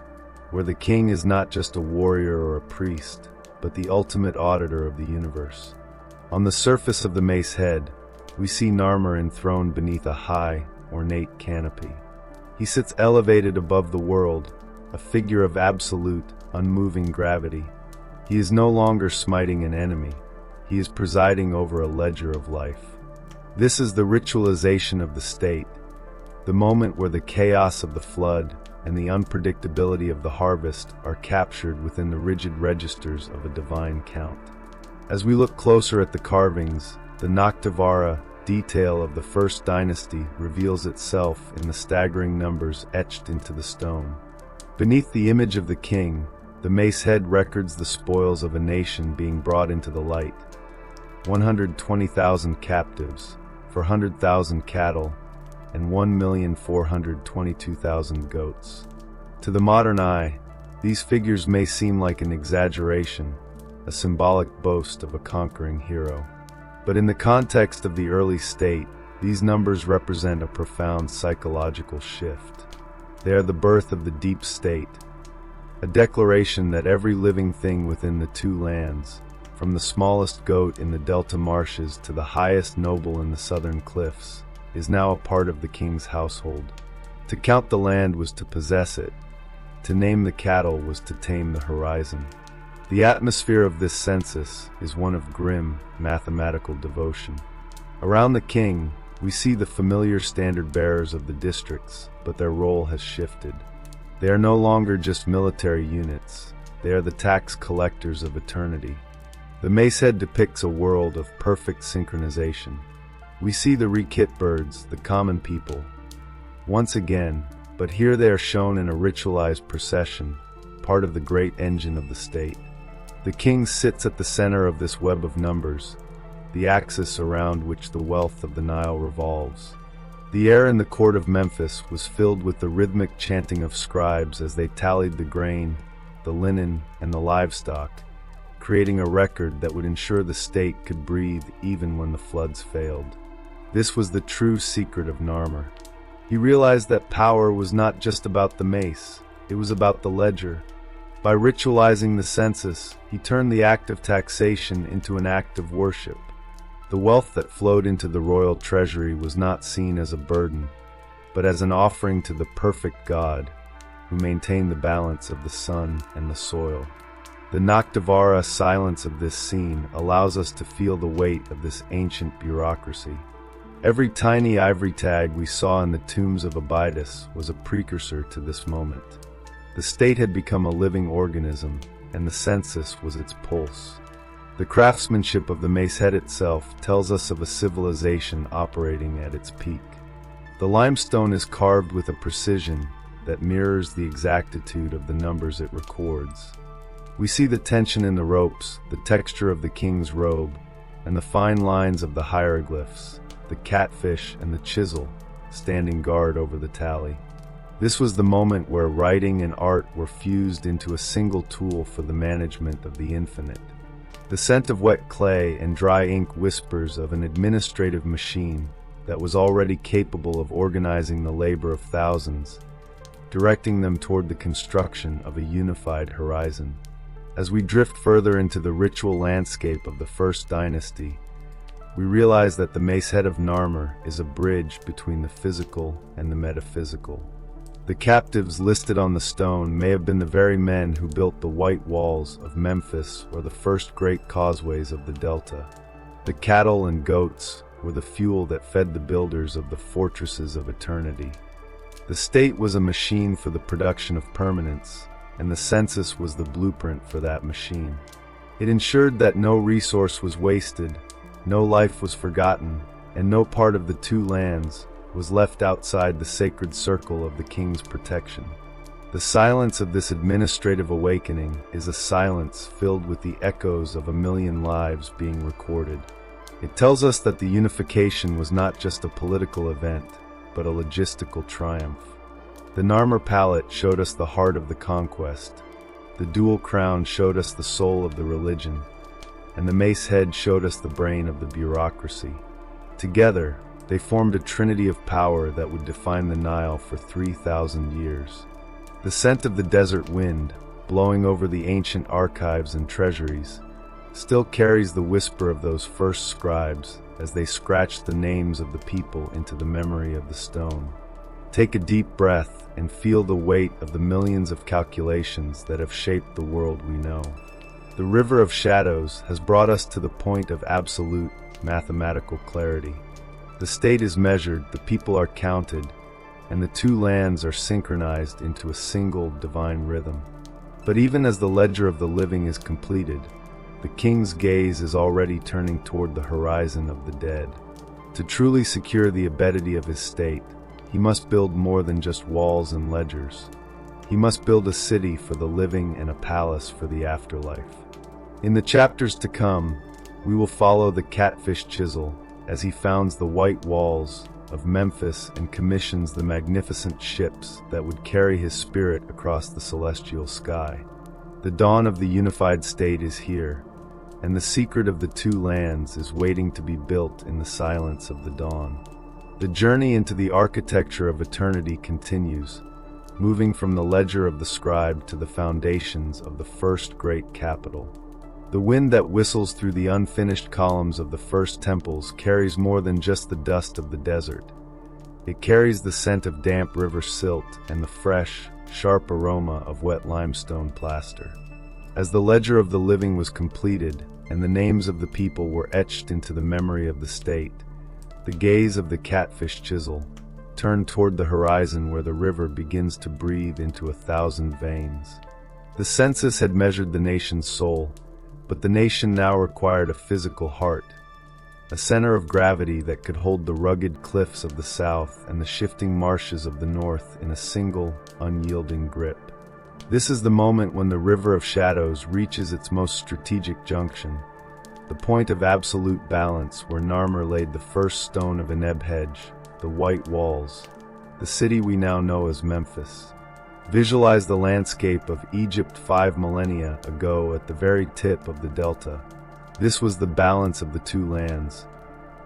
where the king is not just a warrior or a priest, but the ultimate auditor of the universe. On the surface of the mace head, we see Narmer enthroned beneath a high, ornate canopy. He sits elevated above the world, a figure of absolute, unmoving gravity. He is no longer smiting an enemy. He is presiding over a ledger of life. This is the ritualization of the state, the moment where the chaos of the flood and the unpredictability of the harvest are captured within the rigid registers of a divine count. As we look closer at the carvings, the Noctivara detail of the First Dynasty reveals itself in the staggering numbers etched into the stone. Beneath the image of the king, the mace head records the spoils of a nation being brought into the light. 120,000 captives, 400,000 cattle, and 1,422,000 goats. To the modern eye, these figures may seem like an exaggeration, a symbolic boast of a conquering hero. But in the context of the early state, these numbers represent a profound psychological shift. They are the birth of the deep state, a declaration that every living thing within the two lands, from the smallest goat in the delta marshes to the highest noble in the southern cliffs, is now a part of the king's household. To count the land was to possess it. To name the cattle was to tame the horizon. The atmosphere of this census is one of grim, mathematical devotion. Around the king, we see the familiar standard bearers of the districts, but their role has shifted. They are no longer just military units. They are the tax collectors of eternity. The mace head depicts a world of perfect synchronization. We see the rekit birds, the common people, once again, but here they are shown in a ritualized procession, part of the great engine of the state. The king sits at the center of this web of numbers, the axis around which the wealth of the Nile revolves. The air in the court of Memphis was filled with the rhythmic chanting of scribes as they tallied the grain, the linen, and the livestock, creating a record that would ensure the state could breathe even when the floods failed. This was the true secret of Narmer. He realized that power was not just about the mace, it was about the ledger. By ritualizing the census, he turned the act of taxation into an act of worship. The wealth that flowed into the royal treasury was not seen as a burden, but as an offering to the perfect God, who maintained the balance of the sun and the soil. The Noctivara silence of this scene allows us to feel the weight of this ancient bureaucracy. Every tiny ivory tag we saw in the tombs of Abydos was a precursor to this moment. The state had become a living organism, and the census was its pulse. The craftsmanship of the mace head itself tells us of a civilization operating at its peak. The limestone is carved with a precision that mirrors the exactitude of the numbers it records. We see the tension in the ropes, the texture of the king's robe, and the fine lines of the hieroglyphs, the catfish and the chisel, standing guard over the tally. This was the moment where writing and art were fused into a single tool for the management of the infinite. The scent of wet clay and dry ink whispers of an administrative machine that was already capable of organizing the labor of thousands, directing them toward the construction of a unified horizon. As we drift further into the ritual landscape of the First Dynasty, we realize that the mace head of Narmer is a bridge between the physical and the metaphysical. The captives listed on the stone may have been the very men who built the white walls of Memphis or the first great causeways of the Delta. The cattle and goats were the fuel that fed the builders of the fortresses of eternity. The state was a machine for the production of permanence, and the census was the blueprint for that machine. It ensured that no resource was wasted, no life was forgotten, and no part of the two lands was left outside the sacred circle of the king's protection. The silence of this administrative awakening is a silence filled with the echoes of 1,000,000 lives being recorded. It tells us that the unification was not just a political event, but a logistical triumph. The Narmer palette showed us the heart of the conquest. The dual crown showed us the soul of the religion, and the mace head showed us the brain of the bureaucracy. Together, they formed a trinity of power that would define the Nile for 3,000 years. The scent of the desert wind, blowing over the ancient archives and treasuries, still carries the whisper of those first scribes as they scratched the names of the people into the memory of the stone. Take a deep breath and feel the weight of the millions of calculations that have shaped the world we know. The river of shadows has brought us to the point of absolute mathematical clarity. The state is measured, the people are counted, and the two lands are synchronized into a single divine rhythm. But even as the ledger of the living is completed, the king's gaze is already turning toward the horizon of the dead. To truly secure the avidity of his state, he must build more than just walls and ledgers. He must build a city for the living and a palace for the afterlife. In the chapters to come, we will follow the catfish chisel as he founds the white walls of Memphis and commissions the magnificent ships that would carry his spirit across the celestial sky. The dawn of the unified state is here, and the secret of the two lands is waiting to be built in the silence of the dawn. The journey into the architecture of eternity continues, moving from the ledger of the scribe to the foundations of the first great capital. The wind that whistles through the unfinished columns of the first temples carries more than just the dust of the desert. It carries the scent of damp river silt and the fresh, sharp aroma of wet limestone plaster. As the ledger of the living was completed and the names of the people were etched into the memory of the state, the gaze of the catfish chisel turned toward the horizon where the river begins to breathe into 1,000 veins. The census had measured the nation's soul, but the nation now required a physical heart, a center of gravity that could hold the rugged cliffs of the south and the shifting marshes of the north in a single, unyielding grip. This is the moment when the river of shadows reaches its most strategic junction, the point of absolute balance where Narmer laid the first stone of Enebhedge, the white walls, the city we now know as Memphis. Visualize the landscape of Egypt 5 millennia ago at the very tip of the delta. This was the balance of the two lands,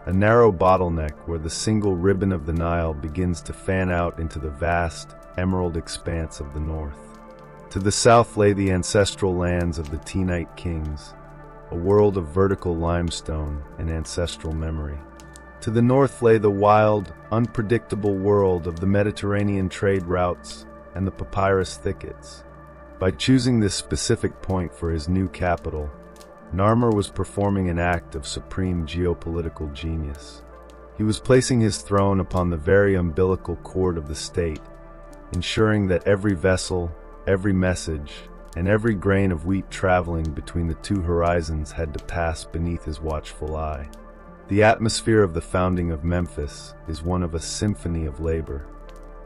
a narrow bottleneck where the single ribbon of the Nile begins to fan out into the vast, emerald expanse of the north. To the south lay the ancestral lands of the Tenite kings, a world of vertical limestone and ancestral memory. To the north lay the wild, unpredictable world of the Mediterranean trade routes and the papyrus thickets. By choosing this specific point for his new capital, Narmer was performing an act of supreme geopolitical genius. He was placing his throne upon the very umbilical cord of the state, ensuring that every vessel, every message, and every grain of wheat traveling between the two horizons had to pass beneath his watchful eye. The atmosphere of the founding of Memphis is one of a symphony of labor.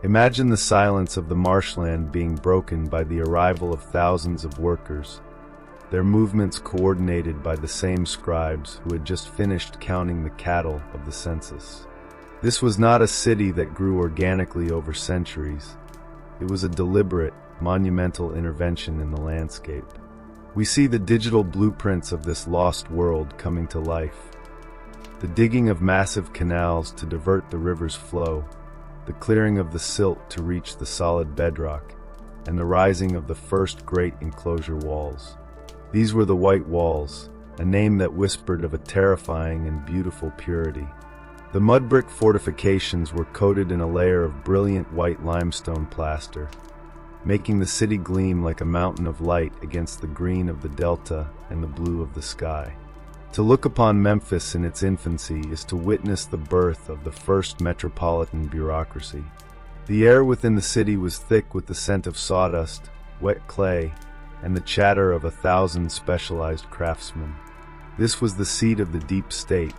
Imagine the silence of the marshland being broken by the arrival of thousands of workers, their movements coordinated by the same scribes who had just finished counting the cattle of the census. This was not a city that grew organically over centuries. It was a deliberate, monumental intervention in the landscape. We see the digital blueprints of this lost world coming to life. The digging of massive canals to divert the river's flow, the clearing of the silt to reach the solid bedrock, and the rising of the first great enclosure walls. These were the white walls, a name that whispered of a terrifying and beautiful purity. The mud brick fortifications were coated in a layer of brilliant white limestone plaster, making the city gleam like a mountain of light against the green of the delta and the blue of the sky. To look upon Memphis in its infancy is to witness the birth of the first metropolitan bureaucracy. The air within the city was thick with the scent of sawdust, wet clay, and the chatter of 1,000 specialized craftsmen. This was the seat of the deep state,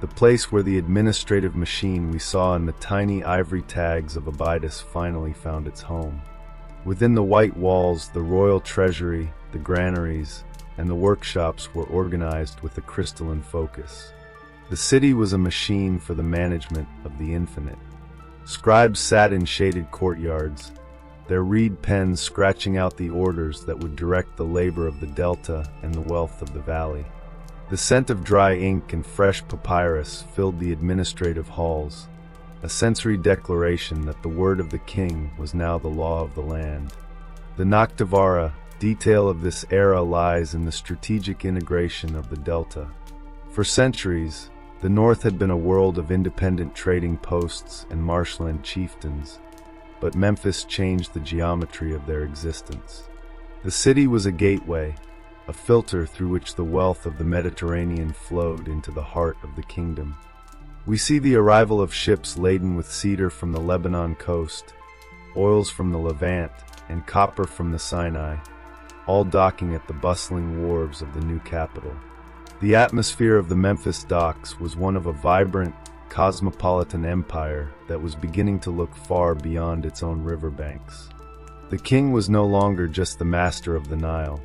the place where the administrative machine we saw in the tiny ivory tags of Abydos finally found its home. Within the white walls, the royal treasury, the granaries, and the workshops were organized with a crystalline focus. The city was a machine for the management of the infinite. Scribes sat in shaded courtyards, their reed pens scratching out the orders that would direct the labor of the delta and the wealth of the valley. The scent of dry ink and fresh papyrus filled the administrative halls, a sensory declaration that the word of the king was now the law of the land. The Noctivara detail of this era lies in the strategic integration of the delta. For centuries, the north had been a world of independent trading posts and marshland chieftains, but Memphis changed the geometry of their existence. The city was a gateway, a filter through which the wealth of the Mediterranean flowed into the heart of the kingdom. We see the arrival of ships laden with cedar from the Lebanon coast, oils from the Levant, and copper from the Sinai, all docking at the bustling wharves of the new capital. The atmosphere of the Memphis docks was one of a vibrant, cosmopolitan empire that was beginning to look far beyond its own riverbanks. The king was no longer just the master of the Nile.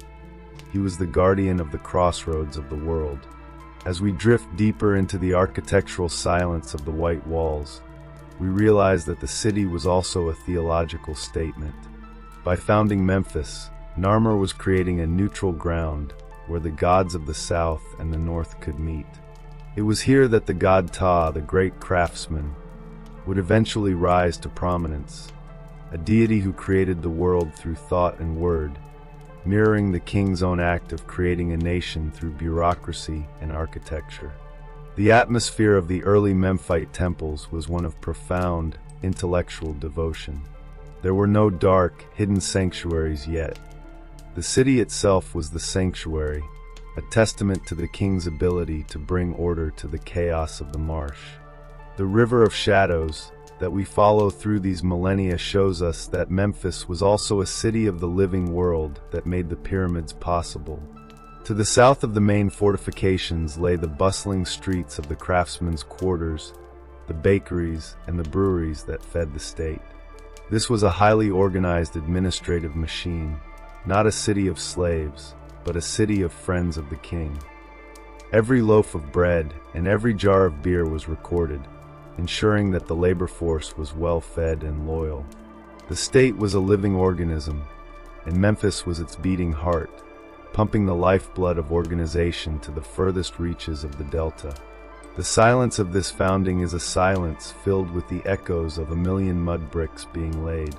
He was the guardian of the crossroads of the world. As we drift deeper into the architectural silence of the white walls, we realize that the city was also a theological statement. By founding Memphis, Narmer was creating a neutral ground where the gods of the south and the north could meet. It was here that the god Ptah, the great craftsman, would eventually rise to prominence, a deity who created the world through thought and word, mirroring the king's own act of creating a nation through bureaucracy and architecture. The atmosphere of the early Memphite temples was one of profound, intellectual devotion. There were no dark, hidden sanctuaries yet. The city itself was the sanctuary, a testament to the king's ability to bring order to the chaos of the marsh. The River of Shadows that we follow through these millennia shows us that Memphis was also a city of the living world that made the pyramids possible. To the south of the main fortifications lay the bustling streets of the craftsmen's quarters, the bakeries, and the breweries that fed the state. This was a highly organized administrative machine, not a city of slaves, but a city of friends of the king. Every loaf of bread and every jar of beer was recorded, ensuring that the labor force was well-fed and loyal. The state was a living organism, and Memphis was its beating heart, pumping the lifeblood of organization to the furthest reaches of the delta. The silence of this founding is a silence filled with the echoes of 1,000,000 mud bricks being laid.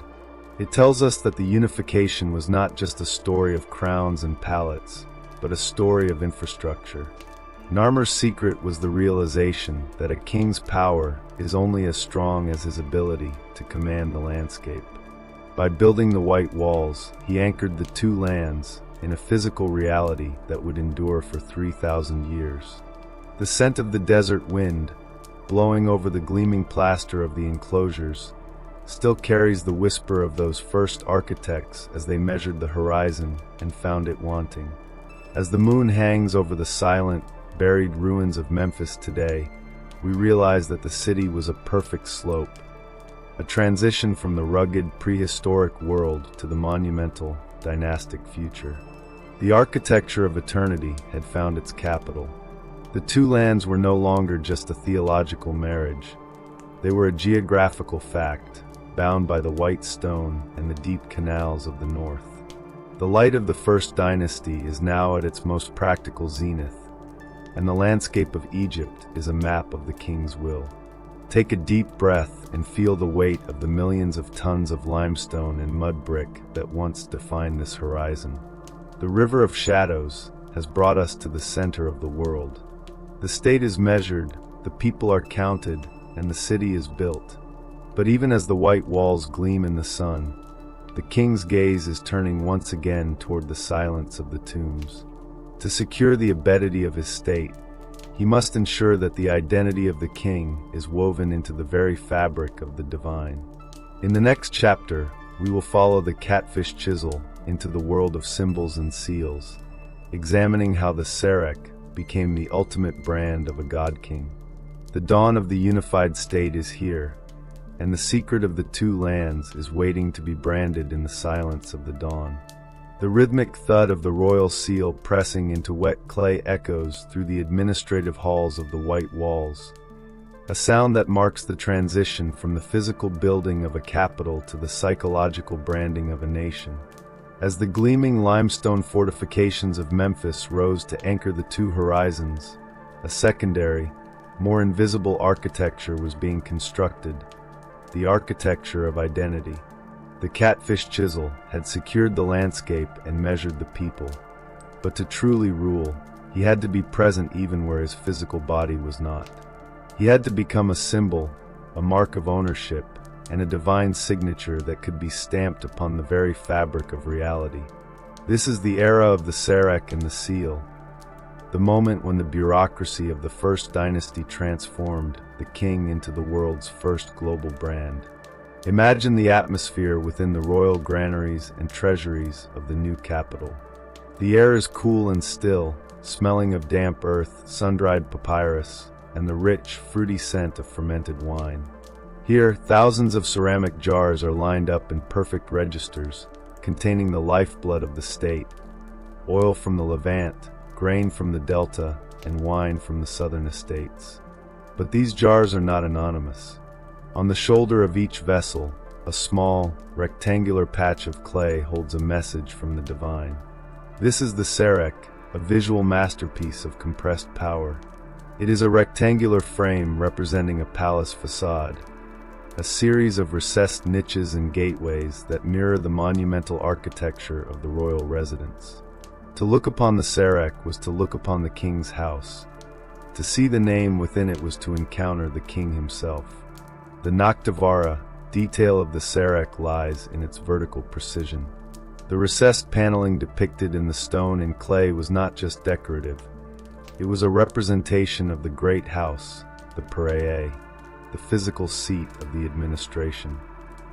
It tells us that the unification was not just a story of crowns and palates, but a story of infrastructure. Narmer's secret was the realization that a king's power is only as strong as his ability to command the landscape. By building the white walls, he anchored the two lands in a physical reality that would endure for 3,000 years. The scent of the desert wind, blowing over the gleaming plaster of the enclosures, still carries the whisper of those first architects as they measured the horizon and found it wanting. As the moon hangs over the silent, buried ruins of Memphis today, we realize that the city was a perfect slope, a transition from the rugged, prehistoric world to the monumental, dynastic future. The architecture of eternity had found its capital. The two lands were no longer just a theological marriage. They were a geographical fact, bound by the white stone and the deep canals of the north. The light of the First Dynasty is now at its most practical zenith, and the landscape of Egypt is a map of the king's will. Take a deep breath and feel the weight of the millions of tons of limestone and mud brick that once defined this horizon. The River of Shadows, has brought us to the center of the world. The state is measured, the people are counted, and the city is built. But even as the white walls gleam in the sun, the king's gaze is turning once again toward the silence of the tombs. To secure the avidity of his state, he must ensure that the identity of the king is woven into the very fabric of the divine. In the next chapter, we will follow the catfish chisel into the world of symbols and seals, examining how the Serek became the ultimate brand of a god-king. The dawn of the unified state is here, and the secret of the two lands is waiting to be branded in the silence of the dawn. The rhythmic thud of the royal seal pressing into wet clay echoes through the administrative halls of the white walls, a sound that marks the transition from the physical building of a capital to the psychological branding of a nation. As the gleaming limestone fortifications of Memphis rose to anchor the two horizons, a secondary, more invisible architecture was being constructed, the architecture of identity. The catfish chisel had secured the landscape and measured the people. But to truly rule, he had to be present even where his physical body was not. He had to become a symbol, a mark of ownership, and a divine signature that could be stamped upon the very fabric of reality. This is the era of the Serek and the seal, the moment when the bureaucracy of the first dynasty transformed the king into the world's first global brand. Imagine the atmosphere within the royal granaries and treasuries of the new capital. The air is cool and still, smelling of damp earth, sun-dried papyrus, and the rich, fruity scent of fermented wine. Here, thousands of ceramic jars are lined up in perfect registers, containing the lifeblood of the state: oil from the Levant, grain from the Delta, and wine from the southern estates. But these jars are not anonymous. On the shoulder of each vessel, a small, rectangular patch of clay holds a message from the divine. This is the Serek, a visual masterpiece of compressed power. It is a rectangular frame representing a palace facade, a series of recessed niches and gateways that mirror the monumental architecture of the royal residence. To look upon the Serek was to look upon the king's house. To see the name within it was to encounter the king himself. The Naktavara detail of the Serek lies in its vertical precision. The recessed paneling depicted in the stone and clay was not just decorative. It was a representation of the great house, the Pirae, the physical seat of the administration.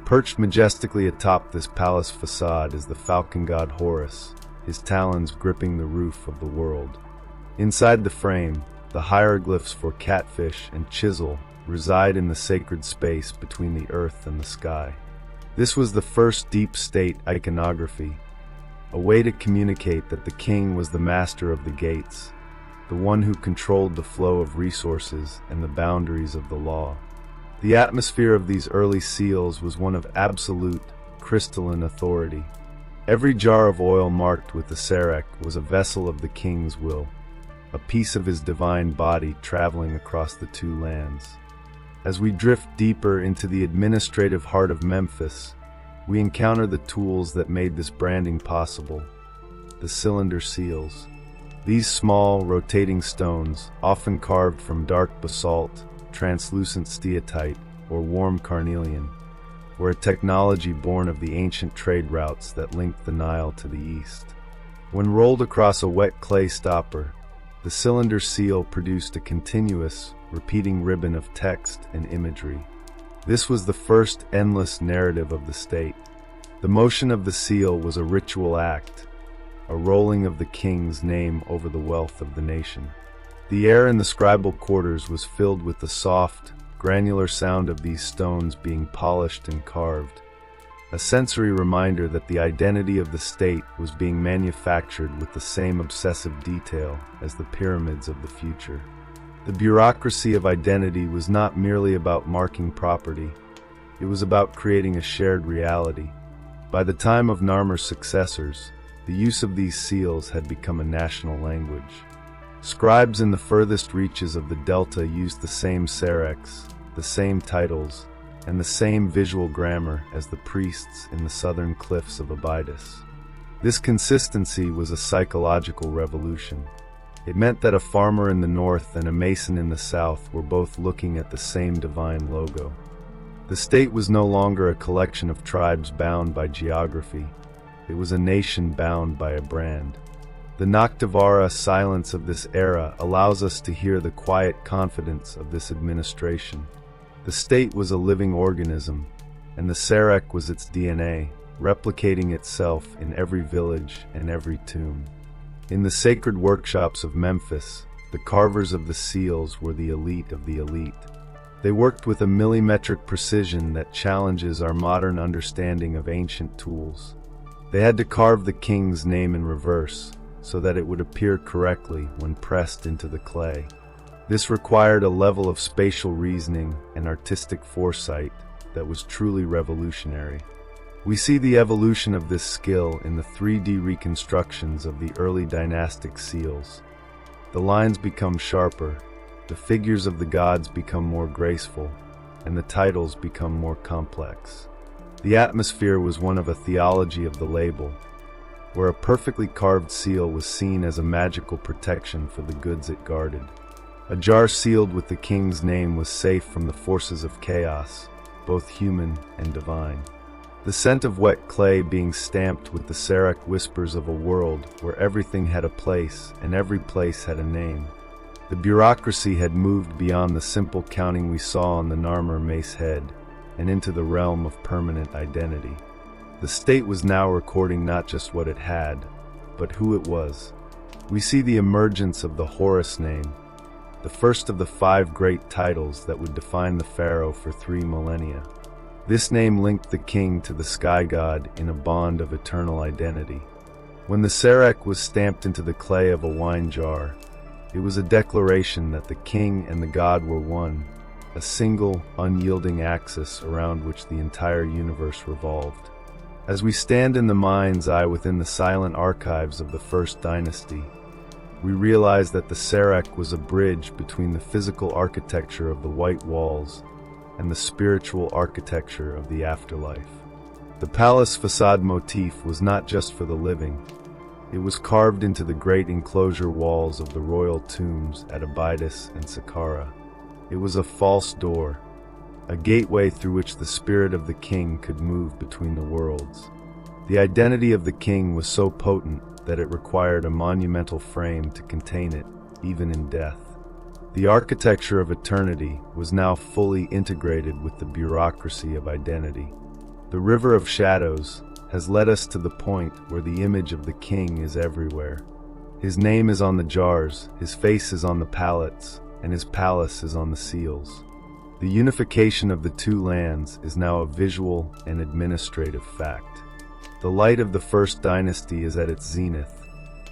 Perched majestically atop this palace facade is the falcon god Horus, his talons gripping the roof of the world. Inside the frame, the hieroglyphs for catfish and chisel reside in the sacred space between the earth and the sky. This was the first deep state iconography, a way to communicate that the king was the master of the gates, the one who controlled the flow of resources and the boundaries of the law. The atmosphere of these early seals was one of absolute, crystalline authority. Every jar of oil marked with the Serek was a vessel of the king's will, a piece of his divine body traveling across the two lands. As we drift deeper into the administrative heart of Memphis, we encounter the tools that made this branding possible: the cylinder seals. These small, rotating stones, often carved from dark basalt, translucent steatite, or warm carnelian, were a technology born of the ancient trade routes that linked the Nile to the east. When rolled across a wet clay stopper, the cylinder seal produced a continuous, repeating ribbon of text and imagery. This was the first endless narrative of the state. The motion of the seal was a ritual act, a rolling of the king's name over the wealth of the nation. The air in the scribal quarters was filled with the soft, granular sound of these stones being polished and carved, a sensory reminder that the identity of the state was being manufactured with the same obsessive detail as the pyramids of the future. The bureaucracy of identity was not merely about marking property, it was about creating a shared reality. By the time of Narmer's successors, the use of these seals had become a national language. Scribes in the furthest reaches of the Delta used the same Sereks, the same titles, and the same visual grammar as the priests in the southern cliffs of Abydos. This consistency was a psychological revolution. It meant that a farmer in the north and a mason in the south were both looking at the same divine logo. The state was no longer a collection of tribes bound by geography. It was a nation bound by a brand. The Noctivara silence of this era allows us to hear the quiet confidence of this administration. The state was a living organism, and the Sarek was its DNA, replicating itself in every village and every tomb. In the sacred workshops of Memphis, the carvers of the seals were the elite of the elite. They worked with a millimetric precision that challenges our modern understanding of ancient tools. They had to carve the king's name in reverse, so that it would appear correctly when pressed into the clay. This required a level of spatial reasoning and artistic foresight that was truly revolutionary. We see the evolution of this skill in the 3D reconstructions of the early dynastic seals. The lines become sharper, the figures of the gods become more graceful, and the titles become more complex. The atmosphere was one of a theology of the label, where a perfectly carved seal was seen as a magical protection for the goods it guarded. A jar sealed with the king's name was safe from the forces of chaos, both human and divine. The scent of wet clay being stamped with the Sarek whispers of a world where everything had a place and every place had a name. The bureaucracy had moved beyond the simple counting we saw on the Narmer mace head and into the realm of permanent identity. The state was now recording not just what it had, but who it was. We see the emergence of the Horus name, the first of the 5 great titles that would define the pharaoh for 3 millennia. This name linked the king to the sky god in a bond of eternal identity. When the Sarek was stamped into the clay of a wine jar, it was a declaration that the king and the god were one, a single, unyielding axis around which the entire universe revolved. As we stand in the mind's eye within the silent archives of the First Dynasty, we realize that the Sarek was a bridge between the physical architecture of the white walls and the spiritual architecture of the afterlife. The palace facade motif was not just for the living. It was carved into the great enclosure walls of the royal tombs at Abydos and Saqqara. It was a false door, a gateway through which the spirit of the king could move between the worlds. The identity of the king was so potent that it required a monumental frame to contain it, even in death. The architecture of eternity was now fully integrated with the bureaucracy of identity. The river of shadows has led us to the point where the image of the king is everywhere. His name is on the jars, his face is on the palettes, and his palace is on the seals. The unification of the 2 lands is now a visual and administrative fact. The light of the First Dynasty is at its zenith,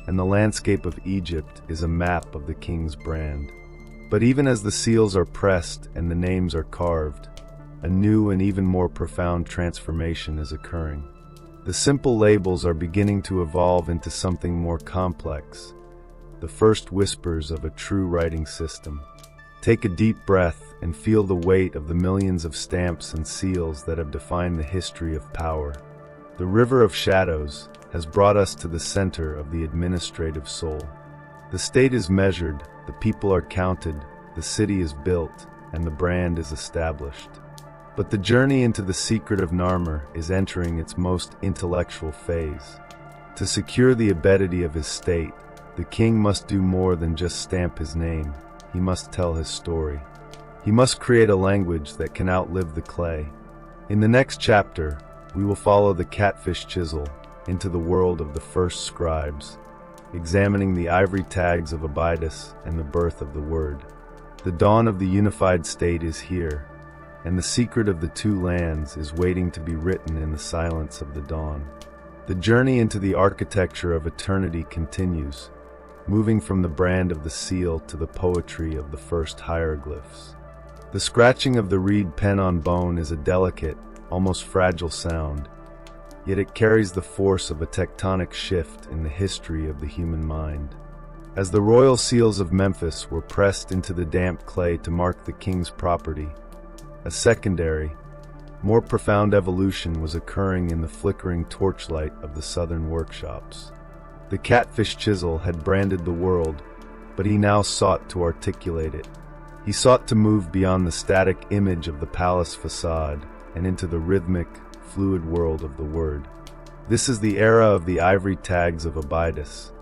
and the landscape of Egypt is a map of the king's brand. But even as the seals are pressed and the names are carved, a new and even more profound transformation is occurring. The simple labels are beginning to evolve into something more complex, the first whispers of a true writing system. Take a deep breath and feel the weight of the millions of stamps and seals that have defined the history of power. The river of shadows has brought us to the center of the administrative soul. The state is measured, the people are counted, the city is built, and the brand is established. But the journey into the secret of Narmer is entering its most intellectual phase. To secure the avidity of his state, the king must do more than just stamp his name. He must tell his story. He must create a language that can outlive the clay. In the next chapter, we will follow the catfish chisel into the world of the first scribes, examining the ivory tags of Abydos and the birth of the word. The dawn of the unified state is here, and the secret of the 2 lands is waiting to be written in the silence of the dawn. The journey into the architecture of eternity continues, moving from the brand of the seal to the poetry of the first hieroglyphs. The scratching of the reed pen on bone is a delicate, almost fragile sound, yet it carries the force of a tectonic shift in the history of the human mind. As the royal seals of Memphis were pressed into the damp clay to mark the king's property, a secondary, More profound evolution was occurring in the flickering torchlight of the southern workshops. The catfish chisel had branded the world, but he now sought to articulate it. He sought to move beyond the static image of the palace facade and into the rhythmic, fluid world of the word. This is the era of the ivory tags of Abydos,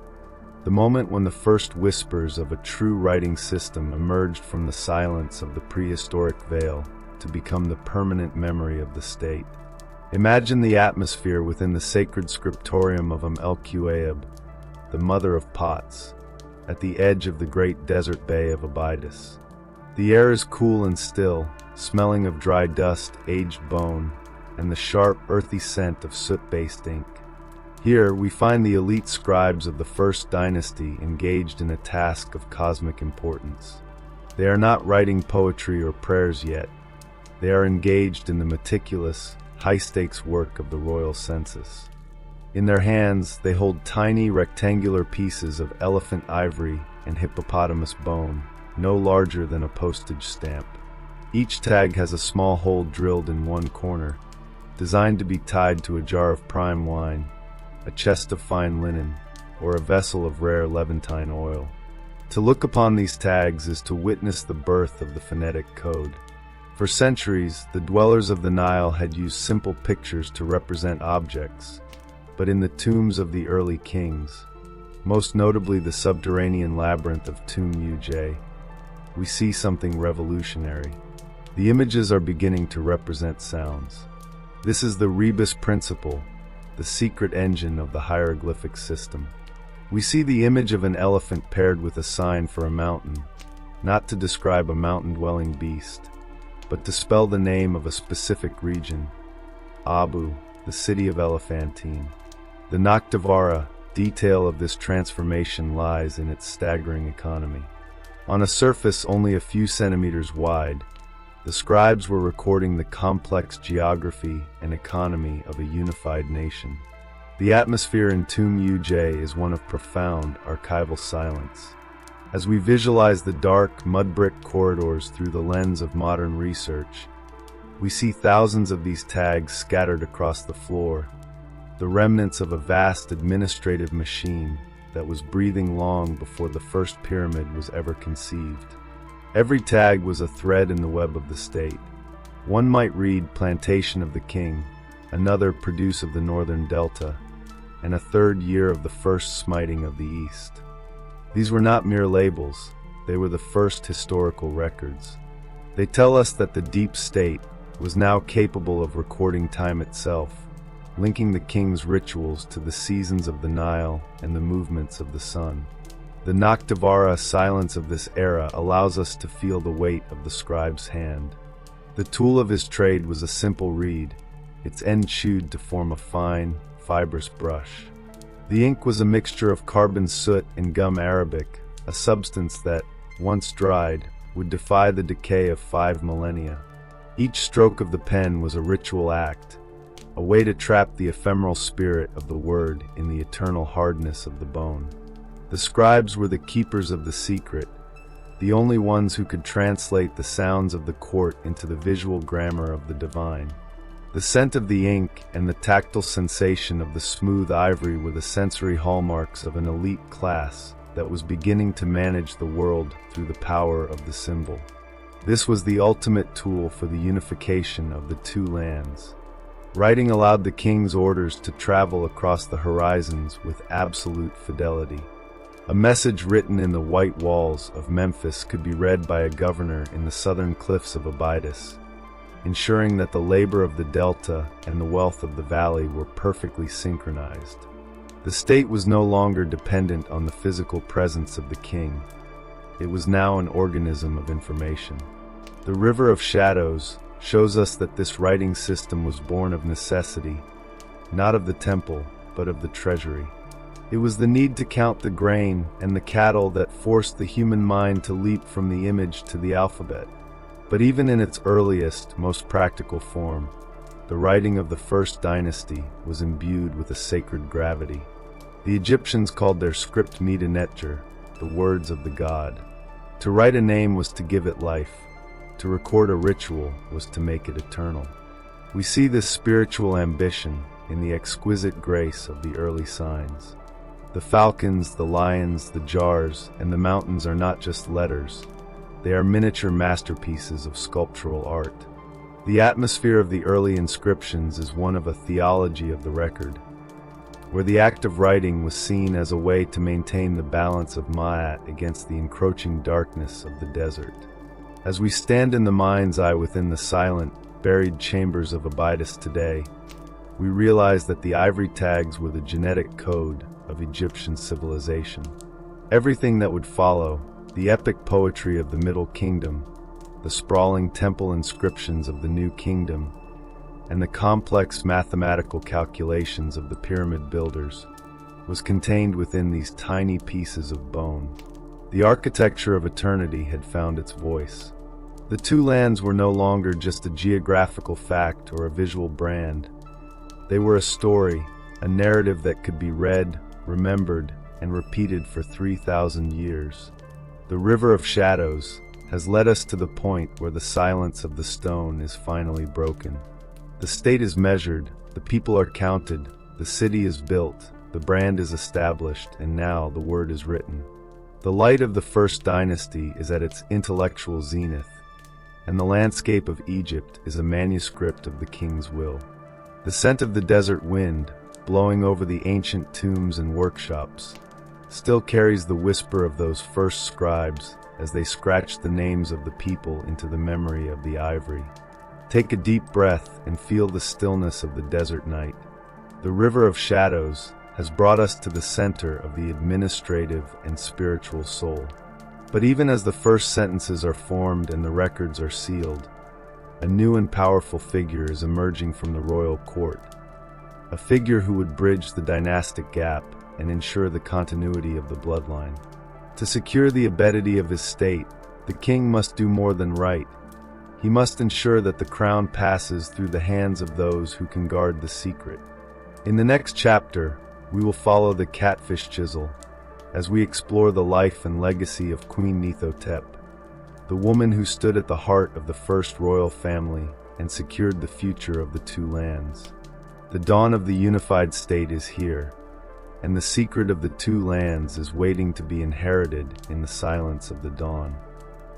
the moment when the first whispers of a true writing system emerged from the silence of the prehistoric veil to become the permanent memory of the state. Imagine the atmosphere within the sacred scriptorium of El-Quayab, the mother of pots, at the edge of the great desert bay of Abydos. The air is cool and still, smelling of dry dust, aged bone, and the sharp, earthy scent of soot-based ink. Here, we find the elite scribes of the First Dynasty engaged in a task of cosmic importance. They are not writing poetry or prayers yet. They are engaged in the meticulous, high-stakes work of the royal census. In their hands, they hold tiny, rectangular pieces of elephant ivory and hippopotamus bone, no larger than a postage stamp. Each tag has a small hole drilled in one corner, designed to be tied to a jar of prime wine, a chest of fine linen, or a vessel of rare Levantine oil. To look upon these tags is to witness the birth of the phonetic code. For centuries, the dwellers of the Nile had used simple pictures to represent objects, but in the tombs of the early kings, most notably the subterranean labyrinth of Tomb Uj, we see something revolutionary. The images are beginning to represent sounds. This is the rebus principle, the secret engine of the hieroglyphic system. We see the image of an elephant paired with a sign for a mountain, not to describe a mountain-dwelling beast, but to spell the name of a specific region, Abu, the city of Elephantine. The Noctivara detail of this transformation lies in its staggering economy. On a surface only a few centimeters wide, the scribes were recording the complex geography and economy of a unified nation. The atmosphere in Tomb Uj is one of profound archival silence. As we visualize the dark, mud-brick corridors through the lens of modern research, we see thousands of these tags scattered across the floor, the remnants of a vast administrative machine that was breathing long before the first pyramid was ever conceived. Every tag was a thread in the web of the state. One might read Plantation of the King, another Produce of the Northern Delta, and a third Year of the First Smiting of the East. These were not mere labels, they were the first historical records. They tell us that the deep state was now capable of recording time itself, linking the king's rituals to the seasons of the Nile and the movements of the sun. The Noctivara silence of this era allows us to feel the weight of the scribe's hand. The tool of his trade was a simple reed, its end chewed to form a fine, fibrous brush. The ink was a mixture of carbon soot and gum arabic, a substance that, once dried, would defy the decay of 5 millennia. Each stroke of the pen was a ritual act, a way to trap the ephemeral spirit of the word in the eternal hardness of the bone. The scribes were the keepers of the secret, the only ones who could translate the sounds of the court into the visual grammar of the divine. The scent of the ink and the tactile sensation of the smooth ivory were the sensory hallmarks of an elite class that was beginning to manage the world through the power of the symbol. This was the ultimate tool for the unification of the two lands. Writing allowed the king's orders to travel across the horizons with absolute fidelity. A message written in the white walls of Memphis could be read by a governor in the southern cliffs of Abydos, ensuring that the labor of the delta and the wealth of the valley were perfectly synchronized. The state was no longer dependent on the physical presence of the king. It was now an organism of information. The River of Shadows shows us that this writing system was born of necessity, not of the temple, but of the treasury. It was the need to count the grain and the cattle that forced the human mind to leap from the image to the alphabet. But even in its earliest, most practical form, the writing of the First Dynasty was imbued with a sacred gravity. The Egyptians called their script Meditative, the words of the god. To write a name was to give it life. To record a ritual was to make it eternal. We see this spiritual ambition in the exquisite grace of the early signs. The falcons, the lions, the jars, and the mountains are not just letters. They are miniature masterpieces of sculptural art. The atmosphere of the early inscriptions is one of a theology of the record, where the act of writing was seen as a way to maintain the balance of Ma'at against the encroaching darkness of the desert. As we stand in the mind's eye within the silent, buried chambers of Abydos today, we realize that the ivory tags were the genetic code of Egyptian civilization. Everything that would follow, the epic poetry of the Middle Kingdom, the sprawling temple inscriptions of the New Kingdom, and the complex mathematical calculations of the pyramid builders, was contained within these tiny pieces of bone. The architecture of eternity had found its voice. The two lands were no longer just a geographical fact or a visual brand. They were a story, a narrative that could be read, remembered, and repeated for 3,000 years. The River of Shadows has led us to the point where the silence of the stone is finally broken. The state is measured, the people are counted, the city is built, the brand is established, and now the word is written. The light of the first dynasty is at its intellectual zenith, and the landscape of Egypt is a manuscript of the king's will. The scent of the desert wind, blowing over the ancient tombs and workshops, still carries the whisper of those first scribes as they scratched the names of the people into the memory of the ivory. Take a deep breath and feel the stillness of the desert night. The River of Shadows has brought us to the center of the administrative and spiritual soul. But even as the first sentences are formed and the records are sealed, a new and powerful figure is emerging from the royal court. A figure who would bridge the dynastic gap and ensure the continuity of the bloodline. To secure the avidity of his state, the king must do more than write. He must ensure that the crown passes through the hands of those who can guard the secret. In the next chapter, we will follow the catfish chisel as we explore the life and legacy of Queen Neithotep, the woman who stood at the heart of the first royal family and secured the future of the two lands. The dawn of the unified state is here, and the secret of the two lands is waiting to be inherited in the silence of the dawn.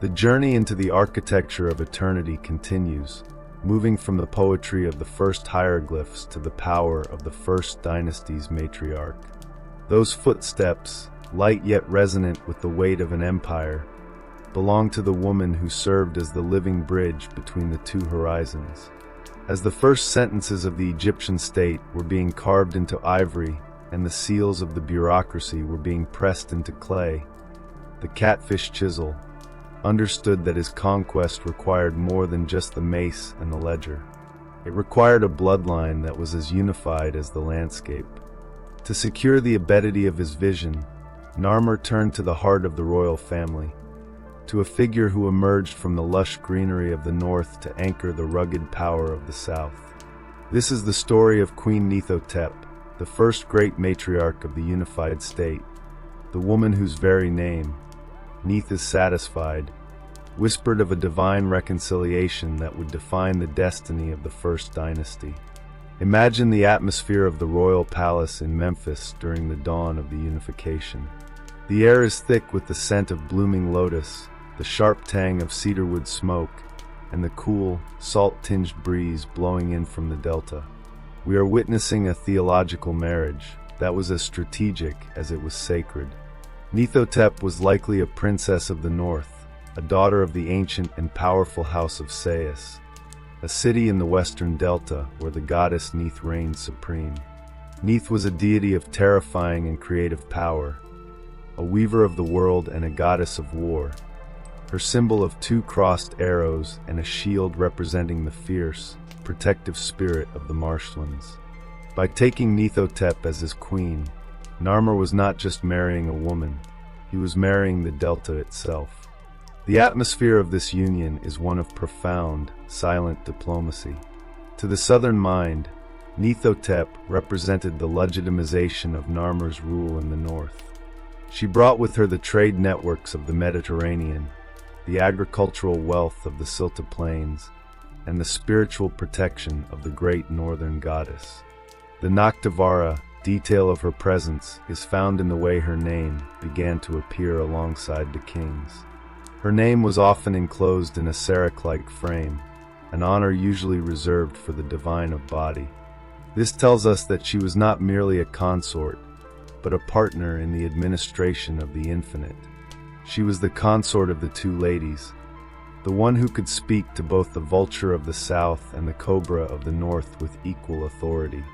The journey into the architecture of eternity continues, moving from the poetry of the first hieroglyphs to the power of the first dynasty's matriarch. Those footsteps, light yet resonant with the weight of an empire, belong to the woman who served as the living bridge between the two horizons. As the first sentences of the Egyptian state were being carved into ivory and the seals of the bureaucracy were being pressed into clay, the catfish chisel understood that his conquest required more than just the mace and the ledger. It required a bloodline that was as unified as the landscape. To secure the avidity of his vision, Narmer turned to the heart of the royal family, to a figure who emerged from the lush greenery of the north to anchor the rugged power of the south. This is the story of Queen Neithotep, the first great matriarch of the unified state, the woman whose very name, Neith is satisfied, whispered of a divine reconciliation that would define the destiny of the first dynasty. Imagine the atmosphere of the royal palace in Memphis during the dawn of the unification. The air is thick with the scent of blooming lotus, the sharp tang of cedarwood smoke, and the cool, salt-tinged breeze blowing in from the delta. We are witnessing a theological marriage that was as strategic as it was sacred. Neithotep was likely a princess of the north, a daughter of the ancient and powerful house of Sais, a city in the western delta where the goddess Neith reigned supreme. Neith was a deity of terrifying and creative power, a weaver of the world and a goddess of war, her symbol of two crossed arrows and a shield representing the fierce, protective spirit of the marshlands. By taking Neithotep as his queen, Narmer was not just marrying a woman, he was marrying the delta itself. The atmosphere of this union is one of profound, silent diplomacy. To the southern mind, Neithotep represented the legitimization of Narmer's rule in the north. She brought with her the trade networks of the Mediterranean, the agricultural wealth of the Silta Plains, and the spiritual protection of the great northern goddess. The Naktavara detail of her presence is found in the way her name began to appear alongside the king's. Her name was often enclosed in a sarek-like frame, an honor usually reserved for the divine of body. This tells us that she was not merely a consort, but a partner in the administration of the infinite. She was the consort of the two ladies, the one who could speak to both the vulture of the south and the cobra of the north with equal authority.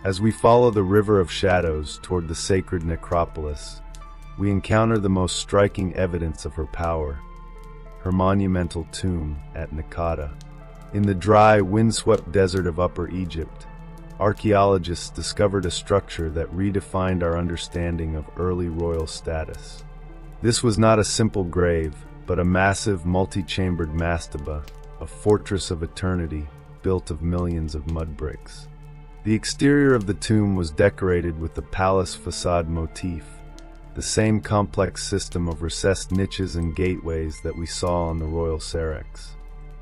As we follow the river of shadows toward the sacred necropolis, we encounter the most striking evidence of her power, her monumental tomb at Nakata. In the dry, windswept desert of Upper Egypt, archaeologists discovered a structure that redefined our understanding of early royal status. This was not a simple grave, but a massive, multi-chambered mastaba, a fortress of eternity built of millions of mud bricks. The exterior of the tomb was decorated with the palace facade motif, the same complex system of recessed niches and gateways that we saw on the royal sareks.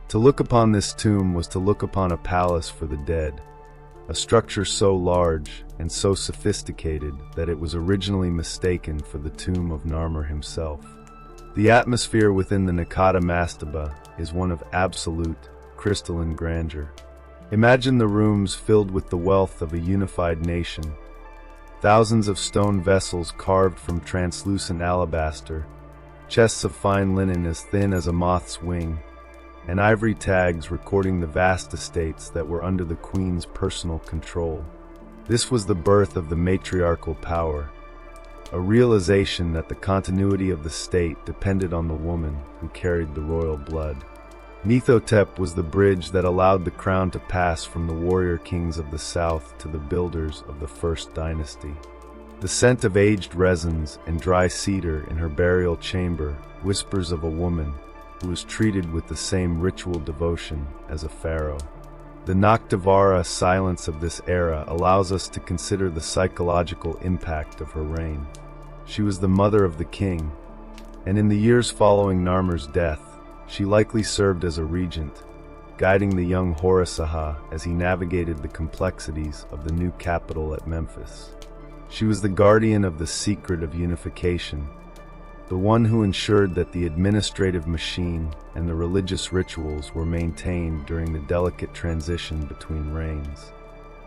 To look upon this tomb was to look upon a palace for the dead, a structure so large and so sophisticated that it was originally mistaken for the tomb of Narmer himself. The atmosphere within the Nakata mastaba is one of absolute, crystalline grandeur. Imagine the rooms filled with the wealth of a unified nation. Thousands of stone vessels carved from translucent alabaster, chests of fine linen as thin as a moth's wing, and ivory tags recording the vast estates that were under the queen's personal control. This was the birth of the matriarchal power, a realization that the continuity of the state depended on the woman who carried the royal blood. Nithotep was the bridge that allowed the crown to pass from the warrior kings of the south to the builders of the first dynasty. The scent of aged resins and dry cedar in her burial chamber whispers of a woman who was treated with the same ritual devotion as a pharaoh. The Naktavara silence of this era allows us to consider the psychological impact of her reign. She was the mother of the king, and in the years following Narmer's death, she likely served as a regent, guiding the young Horasahah as he navigated the complexities of the new capital at Memphis. She was the guardian of the secret of unification, the one who ensured that the administrative machine and the religious rituals were maintained during the delicate transition between reigns.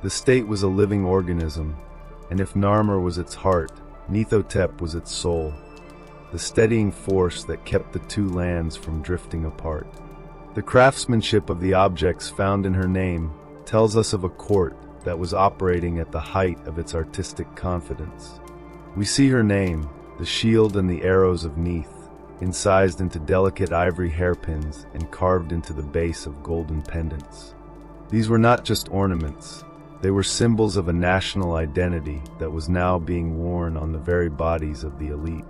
The state was a living organism, and if Narmer was its heart, Nithotep was its soul, the steadying force that kept the two lands from drifting apart. The craftsmanship of the objects found in her name tells us of a court that was operating at the height of its artistic confidence. We see her name, the shield and the arrows of Neith, incised into delicate ivory hairpins and carved into the base of golden pendants. These were not just ornaments, they were symbols of a national identity that was now being worn on the very bodies of the elite.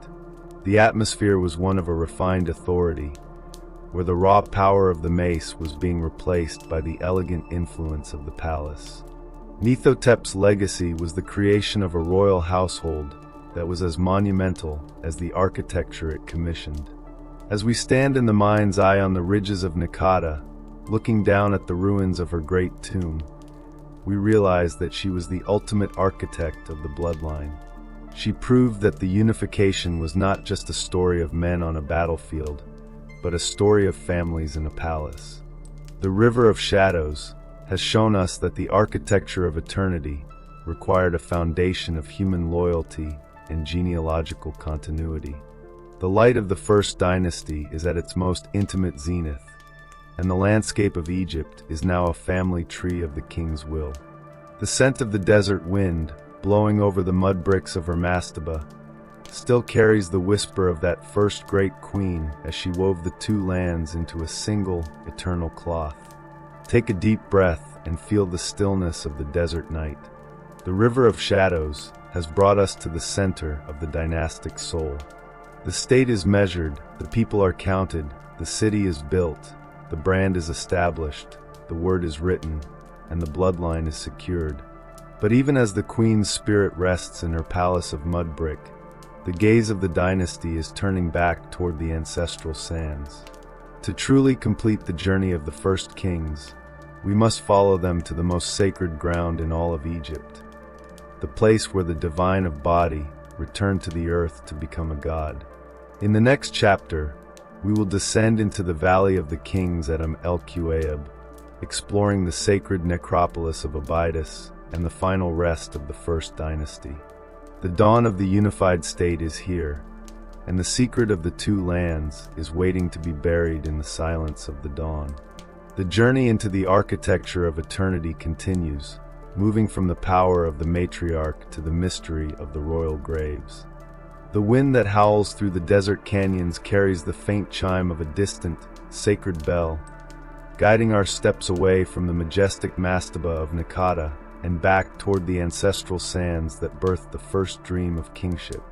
The atmosphere was one of a refined authority, where the raw power of the mace was being replaced by the elegant influence of the palace. Nithotep's legacy was the creation of a royal household that was as monumental as the architecture it commissioned. As we stand in the mind's eye on the ridges of Nakata, looking down at the ruins of her great tomb, we realize that she was the ultimate architect of the bloodline. She proved that the unification was not just a story of men on a battlefield, but a story of families in a palace. The River of Shadows has shown us that the architecture of eternity required a foundation of human loyalty and genealogical continuity. The light of the first dynasty is at its most intimate zenith, and the landscape of Egypt is now a family tree of the king's will. The scent of the desert wind, blowing over the mud bricks of her mastaba, still carries the whisper of that first great queen as she wove the two lands into a single, eternal cloth. Take a deep breath and feel the stillness of the desert night. The River of Shadows has brought us to the center of the dynastic soul. The state is measured, the people are counted, the city is built, the brand is established, the word is written, and the bloodline is secured. But even as the queen's spirit rests in her palace of mud brick, the gaze of the dynasty is turning back toward the ancestral sands. To truly complete the journey of the first kings, we must follow them to the most sacred ground in all of Egypt, the place where the divine of body returned to the earth to become a god. In the next chapter, we will descend into the Valley of the Kings at El-Quayab, exploring the sacred necropolis of Abydos and the final rest of the First Dynasty. The dawn of the unified state is here, and the secret of the two lands is waiting to be buried in the silence of the dawn. The journey into the architecture of eternity continues, moving from the power of the matriarch to the mystery of the royal graves. The wind that howls through the desert canyons carries the faint chime of a distant, sacred bell, guiding our steps away from the majestic mastaba of Nakata and back toward the ancestral sands that birthed the first dream of kingship.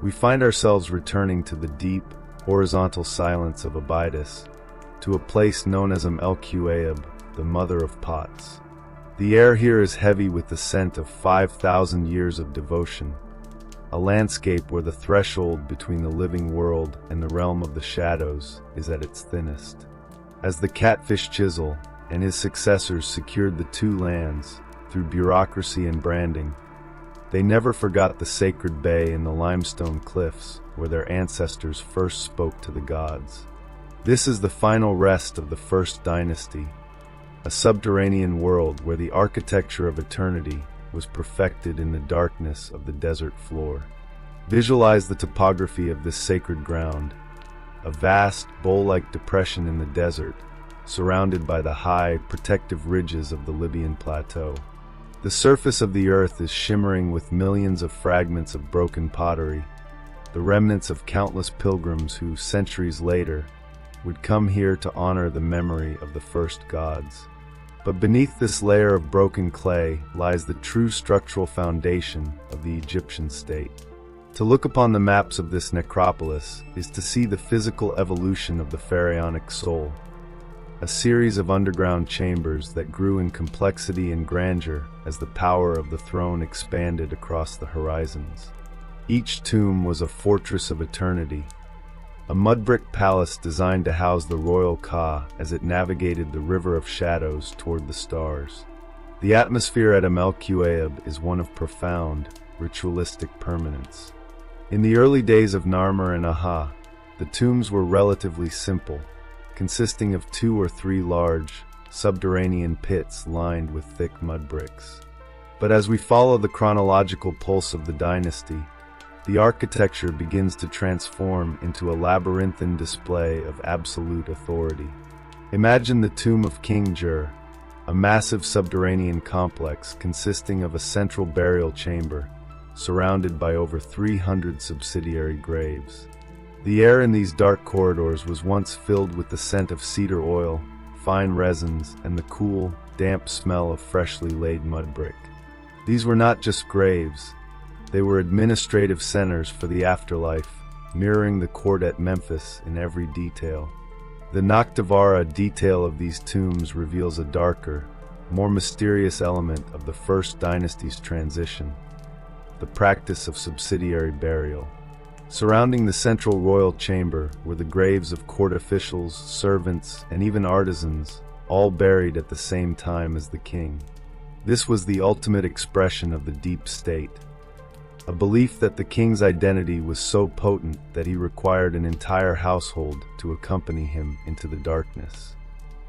We find ourselves returning to the deep, horizontal silence of Abydos, to a place known as El-Quayab, the mother of pots. The air here is heavy with the scent of 5,000 years of devotion, a landscape where the threshold between the living world and the realm of the shadows is at its thinnest. As the catfish Chisel and his successors secured the two lands through bureaucracy and branding, they never forgot the sacred bay and the limestone cliffs where their ancestors first spoke to the gods. This is the final rest of the First Dynasty, a subterranean world where the architecture of eternity was perfected in the darkness of the desert floor. Visualize the topography of this sacred ground, a vast, bowl-like depression in the desert, surrounded by the high, protective ridges of the Libyan plateau. The surface of the earth is shimmering with millions of fragments of broken pottery, the remnants of countless pilgrims who, centuries later, would come here to honor the memory of the first gods. But beneath this layer of broken clay lies the true structural foundation of the Egyptian state. To look upon the maps of this necropolis is to see the physical evolution of the pharaonic soul, a series of underground chambers that grew in complexity and grandeur as the power of the throne expanded across the horizons. Each tomb was a fortress of eternity, a mud-brick palace designed to house the royal Ka as it navigated the river of shadows toward the stars. The atmosphere at El-Quayab is one of profound, ritualistic permanence. In the early days of Narmer and Aha, the tombs were relatively simple, consisting of 2 or 3 large, subterranean pits lined with thick mud bricks. But as we follow the chronological pulse of the dynasty, the architecture begins to transform into a labyrinthine display of absolute authority. Imagine the tomb of King Jur, a massive subterranean complex consisting of a central burial chamber, surrounded by over 300 subsidiary graves. The air in these dark corridors was once filled with the scent of cedar oil, fine resins, and the cool, damp smell of freshly laid mud brick. These were not just graves, they were administrative centers for the afterlife, mirroring the court at Memphis in every detail. The Nakhtavara detail of these tombs reveals a darker, more mysterious element of the First Dynasty's transition, the practice of subsidiary burial. Surrounding the central royal chamber were the graves of court officials, servants, and even artisans, all buried at the same time as the king. This was the ultimate expression of the deep state, a belief that the king's identity was so potent that he required an entire household to accompany him into the darkness.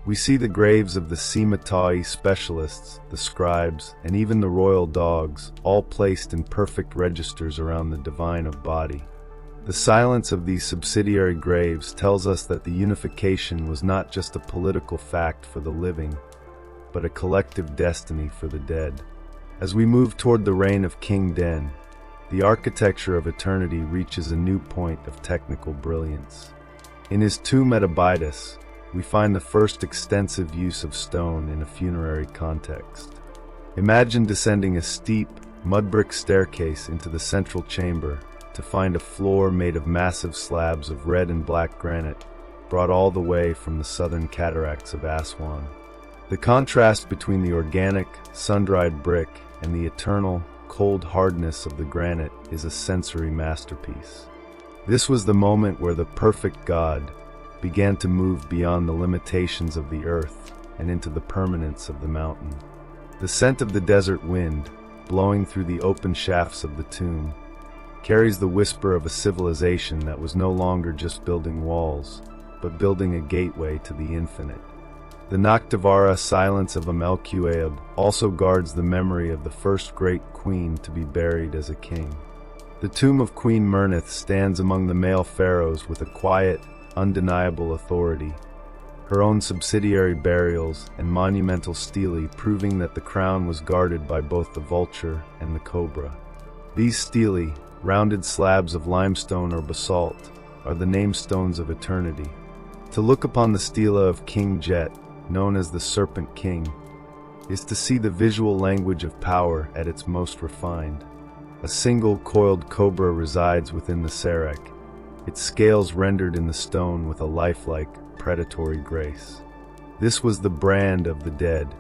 We see the graves of the Simatai specialists, the scribes, and even the royal dogs, all placed in perfect registers around the divine of body. The silence of these subsidiary graves tells us that the unification was not just a political fact for the living, but a collective destiny for the dead. As we move toward the reign of King Den, the architecture of eternity reaches a new point of technical brilliance. In his tomb at Abydos, we find the first extensive use of stone in a funerary context. Imagine descending a steep, mud-brick staircase into the central chamber to find a floor made of massive slabs of red and black granite, brought all the way from the southern cataracts of Aswan. The contrast between the organic, sun-dried brick and the eternal, cold hardness of the granite is a sensory masterpiece. This was the moment where the perfect god, began to move beyond the limitations of the earth and into the permanence of the mountain. The scent of the desert wind, blowing through the open shafts of the tomb, carries the whisper of a civilization that was no longer just building walls, but building a gateway to the infinite. The Noctivara silence of Amelchuaeb also guards the memory of the first great queen to be buried as a king. The tomb of Queen Mernith stands among the male pharaohs with a quiet, undeniable authority, her own subsidiary burials and monumental stelae proving that the crown was guarded by both the vulture and the cobra. These stelae, rounded slabs of limestone or basalt, are the namestones of eternity. To look upon the stela of King Jet, known as the Serpent King, is to see the visual language of power at its most refined. A single coiled cobra resides within the Serek, its scales rendered in the stone with a lifelike, predatory grace. This was the brand of the dead,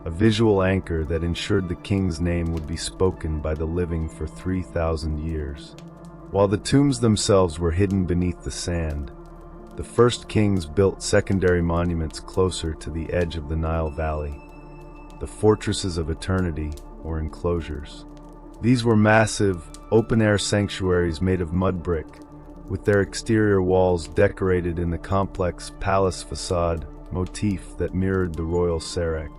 a visual anchor that ensured the king's name would be spoken by the living for 3,000 years. While the tombs themselves were hidden beneath the sand, the first kings built secondary monuments closer to the edge of the Nile Valley, the fortresses of eternity, or enclosures. These were massive, open-air sanctuaries made of mud brick, with their exterior walls decorated in the complex palace facade motif that mirrored the royal Serek.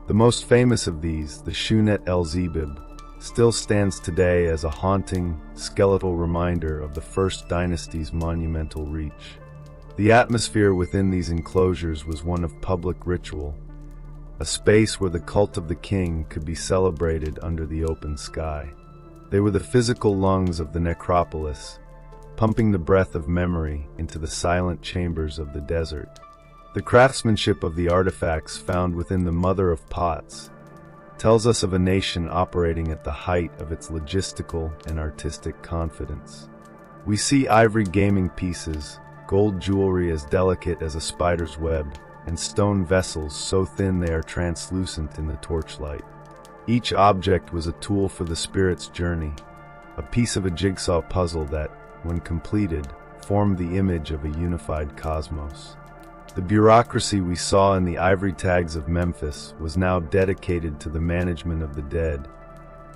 The most famous of these, the Shunet el-Zebib, still stands today as a haunting, skeletal reminder of the First Dynasty's monumental reach. The atmosphere within these enclosures was one of public ritual, a space where the cult of the king could be celebrated under the open sky. They were the physical lungs of the necropolis, pumping the breath of memory into the silent chambers of the desert. The craftsmanship of the artifacts found within the Mother of Pots tells us of a nation operating at the height of its logistical and artistic confidence. We see ivory gaming pieces, gold jewelry as delicate as a spider's web, and stone vessels so thin they are translucent in the torchlight. Each object was a tool for the spirit's journey, a piece of a jigsaw puzzle that, when completed, formed the image of a unified cosmos. The bureaucracy we saw in the ivory tags of Memphis was now dedicated to the management of the dead,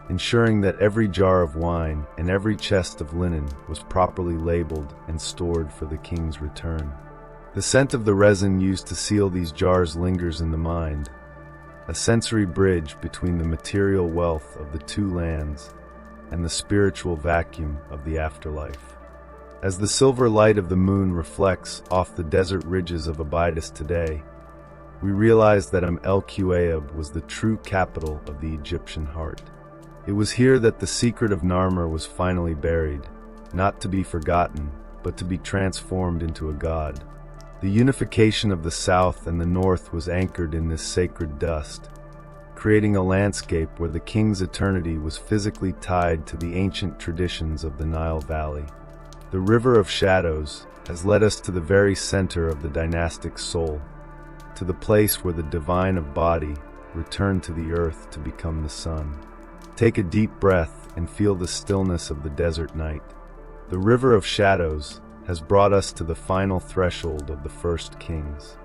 ensuring that every jar of wine and every chest of linen was properly labeled and stored for the king's return. The scent of the resin used to seal these jars lingers in the mind, a sensory bridge between the material wealth of the two lands and the spiritual vacuum of the afterlife. As the silver light of the moon reflects off the desert ridges of Abydos today, we realize that Amelchuaeb was the true capital of the Egyptian heart. It was here that the secret of Narmer was finally buried, not to be forgotten, but to be transformed into a god. The unification of the south and the north was anchored in this sacred dust, creating a landscape where the king's eternity was physically tied to the ancient traditions of the Nile Valley. The River of Shadows has led us to the very center of the dynastic soul, to the place where the divine of body returned to the earth to become the sun. Take a deep breath and feel the stillness of the desert night. The River of Shadows has brought us to the final threshold of the first kings.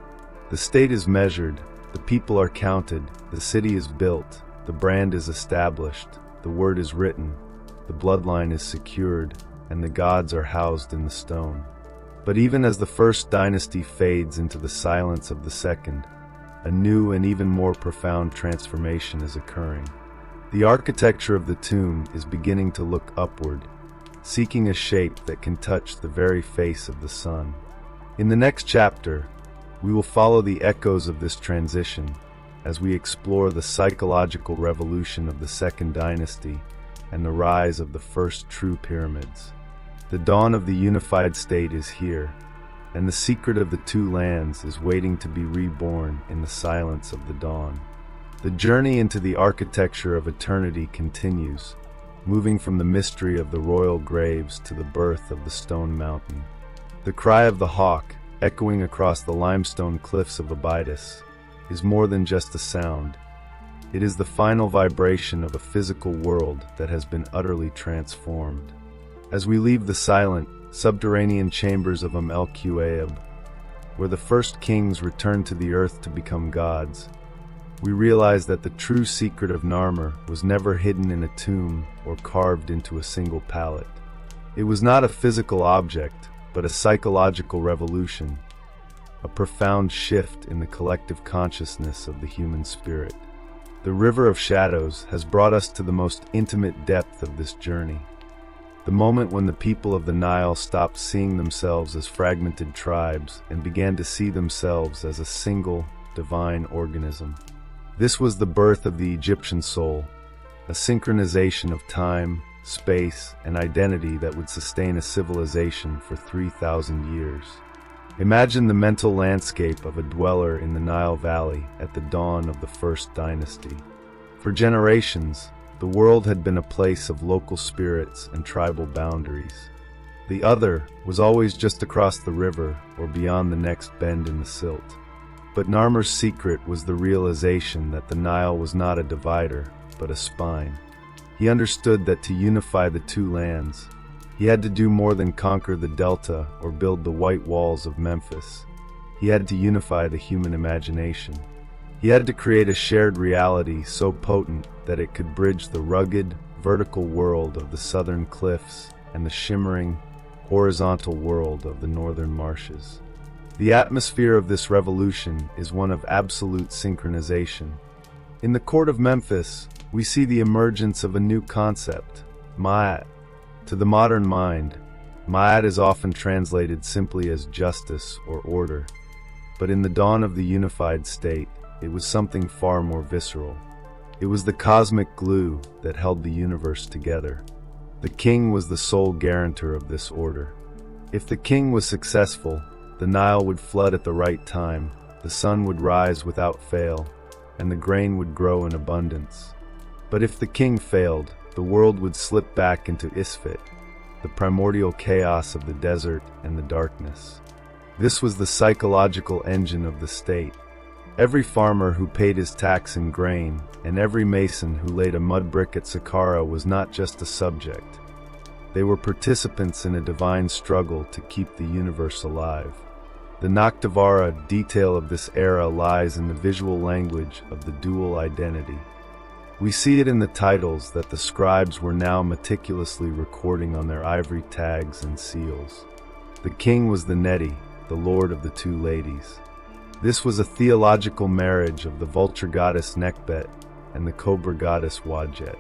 The state is measured, the people are counted, the city is built, the brand is established, the word is written, the bloodline is secured, and the gods are housed in the stone. But even as the first dynasty fades into the silence of the second, a new and even more profound transformation is occurring. The architecture of the tomb is beginning to look upward, seeking a shape that can touch the very face of the sun. In the next chapter, we will follow the echoes of this transition as we explore the psychological revolution of the Second Dynasty and the rise of the first true pyramids. The dawn of the unified state is here, and the secret of the two lands is waiting to be reborn in the silence of the dawn. The journey into the architecture of eternity continues, moving from the mystery of the royal graves to the birth of the stone mountain. The cry of the hawk, echoing across the limestone cliffs of Abydos, is more than just a sound. It is the final vibration of a physical world that has been utterly transformed. As we leave the silent, subterranean chambers of Amelchuaeb, where the first kings returned to the earth to become gods, we realize that the true secret of Narmer was never hidden in a tomb or carved into a single palette. It was not a physical object, but a psychological revolution, a profound shift in the collective consciousness of the human spirit. The River of Shadows has brought us to the most intimate depth of this journey. The moment when the people of the Nile stopped seeing themselves as fragmented tribes and began to see themselves as a single, divine organism. This was the birth of the Egyptian soul, a synchronization of time, space, and identity that would sustain a civilization for 3,000 years. Imagine the mental landscape of a dweller in the Nile Valley at the dawn of the First Dynasty. For generations, the world had been a place of local spirits and tribal boundaries. The other was always just across the river or beyond the next bend in the silt. But Narmer's secret was the realization that the Nile was not a divider, but a spine. He understood that to unify the two lands, he had to do more than conquer the delta or build the white walls of Memphis. He had to unify the human imagination. He had to create a shared reality so potent that it could bridge the rugged, vertical world of the southern cliffs and the shimmering, horizontal world of the northern marshes. The atmosphere of this revolution is one of absolute synchronization. In the court of Memphis, we see the emergence of a new concept, Ma'at. To the modern mind, Ma'at is often translated simply as justice or order, but in the dawn of the unified state, it was something far more visceral. It was the cosmic glue that held the universe together. The king was the sole guarantor of this order. If the king was successful, the Nile would flood at the right time, the sun would rise without fail, and the grain would grow in abundance. But if the king failed, the world would slip back into Isfit, the primordial chaos of the desert and the darkness. This was the psychological engine of the state. Every farmer who paid his tax in grain, and every mason who laid a mud brick at Saqqara was not just a subject. They were participants in a divine struggle to keep the universe alive. The Nakhtavara detail of this era lies in the visual language of the dual identity. We see it in the titles that the scribes were now meticulously recording on their ivory tags and seals. The king was the Neti, the lord of the two ladies. This was a theological marriage of the vulture goddess Nekbet and the cobra goddess Wadjet.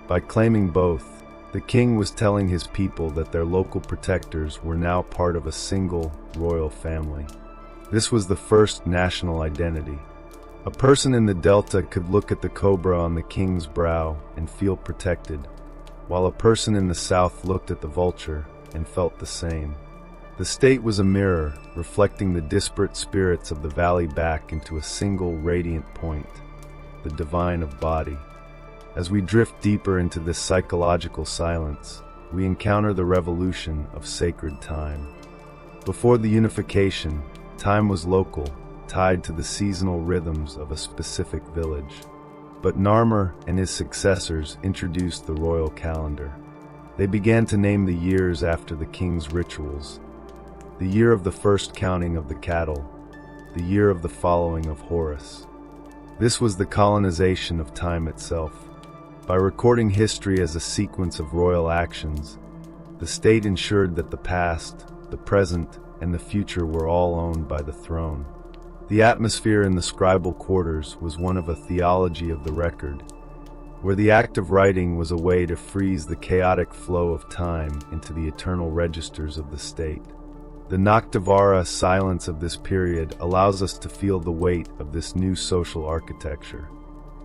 By claiming both, the king was telling his people that their local protectors were now part of a single royal family. This was the first national identity. A person in the delta could look at the cobra on the king's brow and feel protected, while a person in the south looked at the vulture and felt the same. The state was a mirror, reflecting the disparate spirits of the valley back into a single radiant point, the divine of body. As we drift deeper into this psychological silence, we encounter the revolution of sacred time. Before the unification, time was local, tied to the seasonal rhythms of a specific village. But Narmer and his successors introduced the royal calendar. They began to name the years after the king's rituals. The year of the first counting of the cattle, the year of the following of Horus. This was the colonization of time itself. By recording history as a sequence of royal actions, the state ensured that the past, the present, and the future were all owned by the throne. The atmosphere in the scribal quarters was one of a theology of the record, where the act of writing was a way to freeze the chaotic flow of time into the eternal registers of the state. The Nakhtavara silence of this period allows us to feel the weight of this new social architecture.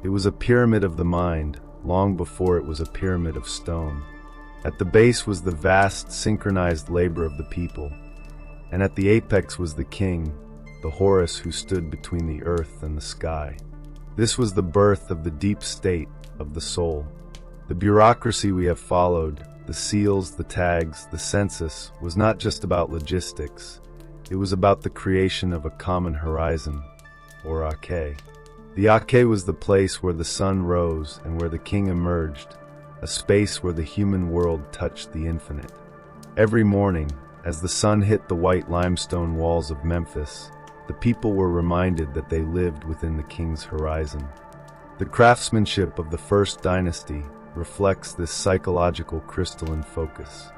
It was a pyramid of the mind, long before it was a pyramid of stone. At the base was the vast, synchronized labor of the people, and at the apex was the king, the Horus who stood between the earth and the sky. This was the birth of the deep state of the soul. The bureaucracy we have followed, the seals, the tags, the census, was not just about logistics. It was about the creation of a common horizon, or Ake. The Ake was the place where the sun rose and where the king emerged, a space where the human world touched the infinite. Every morning, as the sun hit the white limestone walls of Memphis, the people were reminded that they lived within the king's horizon. The craftsmanship of the First Dynasty reflects this psychological crystalline focus.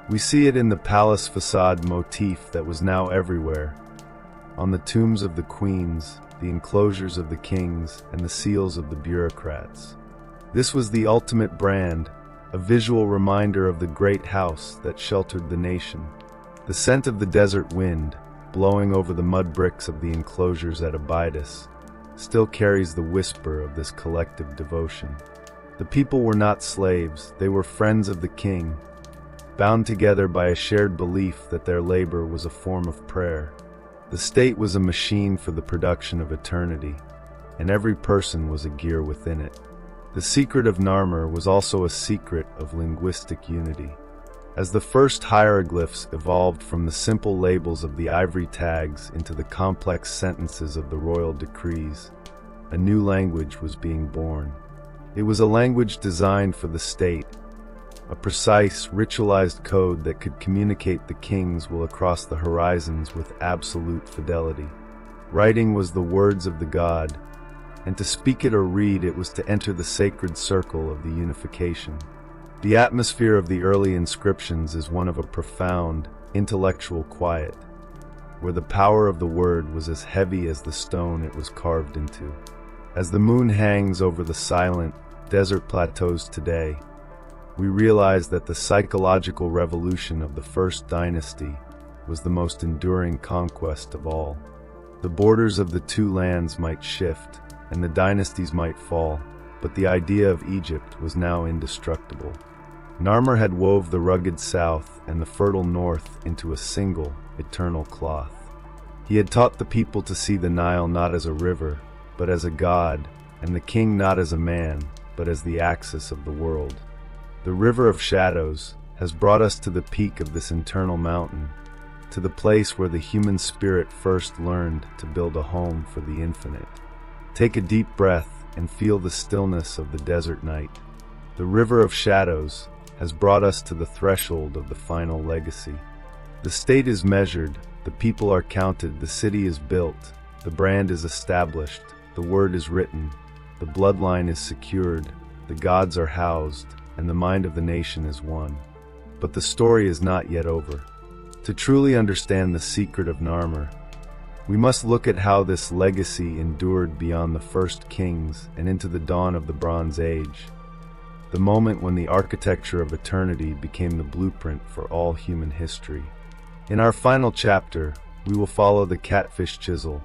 We see it in the palace facade motif that was now everywhere, on the tombs of the queens, the enclosures of the kings, and the seals of the bureaucrats. This was the ultimate brand, a visual reminder of the great house that sheltered the nation. The scent of the desert wind, blowing over the mud bricks of the enclosures at Abydos, still carries the whisper of this collective devotion. The people were not slaves, they were friends of the king, bound together by a shared belief that their labor was a form of prayer. The state was a machine for the production of eternity, and every person was a gear within it. The secret of Narmer was also a secret of linguistic unity. As the first hieroglyphs evolved from the simple labels of the ivory tags into the complex sentences of the royal decrees, a new language was being born. It was a language designed for the state, a precise, ritualized code that could communicate the king's will across the horizons with absolute fidelity. Writing was the words of the god, and to speak it or read it was to enter the sacred circle of the unification. The atmosphere of the early inscriptions is one of a profound, intellectual quiet, where the power of the word was as heavy as the stone it was carved into. As the moon hangs over the silent, desert plateaus today, we realize that the psychological revolution of the First Dynasty was the most enduring conquest of all. The borders of the two lands might shift, and the dynasties might fall, but the idea of Egypt was now indestructible. Narmer had wove the rugged south and the fertile north into a single, eternal cloth. He had taught the people to see the Nile not as a river, but as a god, and the king not as a man, but as the axis of the world. The River of Shadows has brought us to the peak of this eternal mountain, to the place where the human spirit first learned to build a home for the infinite. Take a deep breath and feel the stillness of the desert night. The River of Shadows has brought us to the threshold of the final legacy. The state is measured, the people are counted, the city is built, the brand is established, the word is written, the bloodline is secured, the gods are housed, and the mind of the nation is won. But the story is not yet over. To truly understand the secret of Narmer, we must look at how this legacy endured beyond the first kings and into the dawn of the Bronze Age, the moment when the architecture of eternity became the blueprint for all human history. In our final chapter, we will follow the catfish chisel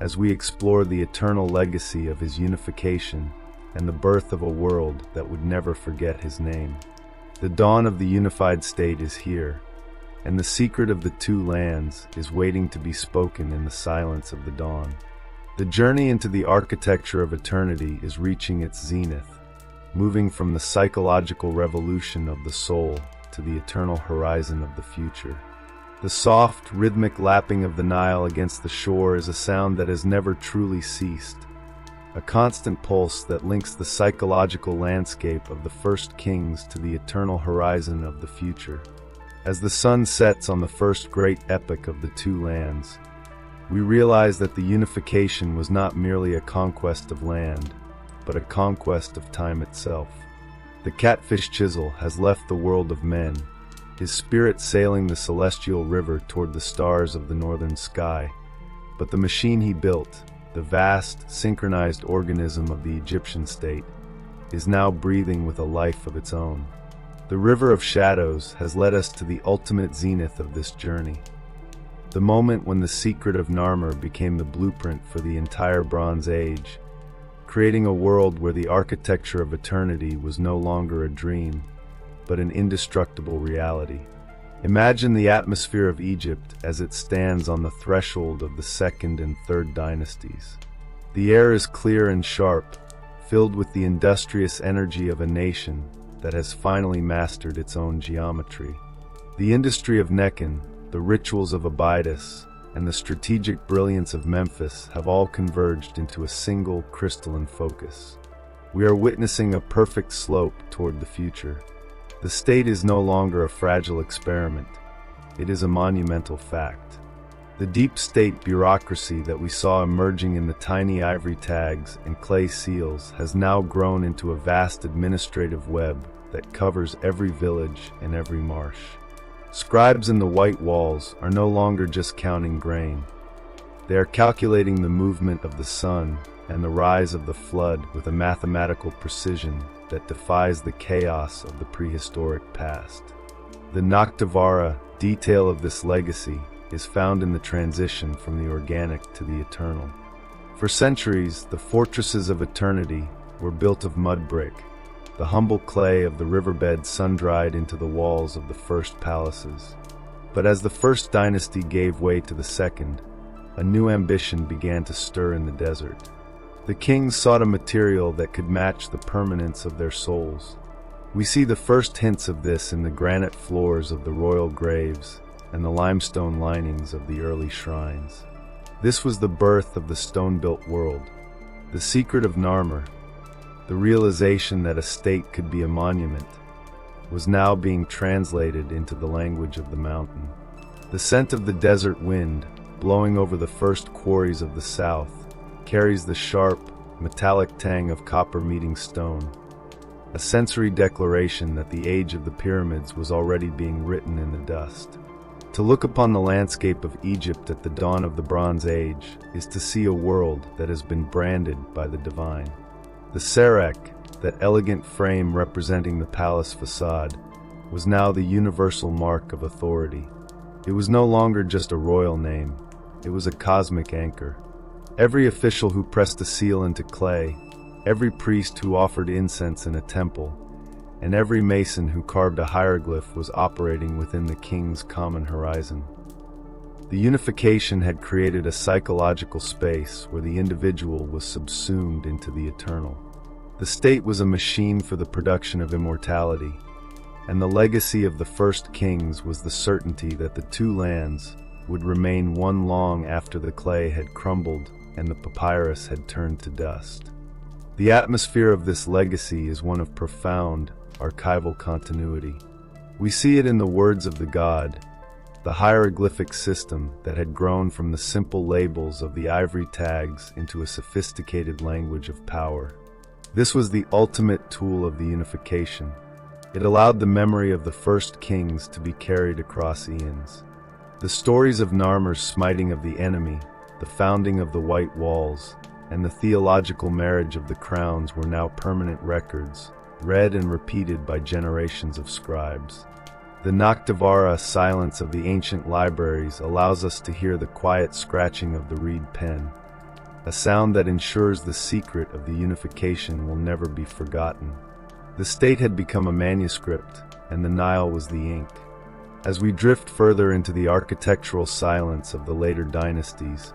as we explore the eternal legacy of his unification and the birth of a world that would never forget his name. The dawn of the unified state is here, and the secret of the two lands is waiting to be spoken in the silence of the dawn. The journey into the architecture of eternity is reaching its zenith, moving from the psychological revolution of the soul to the eternal horizon of the future. The soft, rhythmic lapping of the Nile against the shore is a sound that has never truly ceased, a constant pulse that links the psychological landscape of the first kings to the eternal horizon of the future. As the sun sets on the first great epic of the two lands, we realize that the unification was not merely a conquest of land, but a conquest of time itself. The catfish chisel has left the world of men, his spirit sailing the celestial river toward the stars of the northern sky. But the machine he built, the vast, synchronized organism of the Egyptian state, is now breathing with a life of its own. The River of Shadows has led us to the ultimate zenith of this journey, the moment when the secret of Narmer became the blueprint for the entire Bronze Age, creating a world where the architecture of eternity was no longer a dream, but an indestructible reality. Imagine the atmosphere of Egypt as it stands on the threshold of the Second and Third Dynasties. The air is clear and sharp, filled with the industrious energy of a nation that has finally mastered its own geometry. The industry of Nekhen, the rituals of Abydos, and the strategic brilliance of Memphis have all converged into a single crystalline focus. We are witnessing a perfect slope toward the future. The state is no longer a fragile experiment. it is a monumental fact. The deep state bureaucracy that we saw emerging in the tiny ivory tags and clay seals has now grown into a vast administrative web that covers every village and every marsh. Scribes in the white walls are no longer just counting grain. They are calculating the movement of the sun and the rise of the flood with a mathematical precision that defies the chaos of the prehistoric past. The Noctivara detail of this legacy is found in the transition from the organic to the eternal. For centuries, the fortresses of eternity were built of mud brick, the humble clay of the riverbed sun-dried into the walls of the first palaces. But as the first dynasty gave way to the second, a new ambition began to stir in the desert. The kings sought a material that could match the permanence of their souls. We see the first hints of this in the granite floors of the royal graves and the limestone linings of the early shrines. This was the birth of the stone-built world. The secret of Narmer, the realization that a state could be a monument, was now being translated into the language of the mountain. The scent of the desert wind, blowing over the first quarries of the south, carries the sharp, metallic tang of copper meeting stone, a sensory declaration that the age of the pyramids was already being written in the dust. To look upon the landscape of Egypt at the dawn of the Bronze Age is to see a world that has been branded by the divine. The Serek, that elegant frame representing the palace facade, was now the universal mark of authority. It was no longer just a royal name, it was a cosmic anchor. Every official who pressed a seal into clay, every priest who offered incense in a temple, and every mason who carved a hieroglyph was operating within the king's common horizon. The unification had created a psychological space where the individual was subsumed into the eternal. The state was a machine for the production of immortality, and the legacy of the first kings was the certainty that the two lands would remain one long after the clay had crumbled and the papyrus had turned to dust. The atmosphere of this legacy is one of profound, archival continuity. We see it in the words of the god, the hieroglyphic system that had grown from the simple labels of the ivory tags into a sophisticated language of power. This was the ultimate tool of the unification. It allowed the memory of the first kings to be carried across eons. The stories of Narmer's smiting of the enemy, the founding of the White Walls, and the theological marriage of the crowns were now permanent records, read and repeated by generations of scribes. The Noctivara silence of the ancient libraries allows us to hear the quiet scratching of the reed pen, a sound that ensures the secret of the unification will never be forgotten. The state had become a manuscript, and the Nile was the ink. As we drift further into the architectural silence of the later dynasties,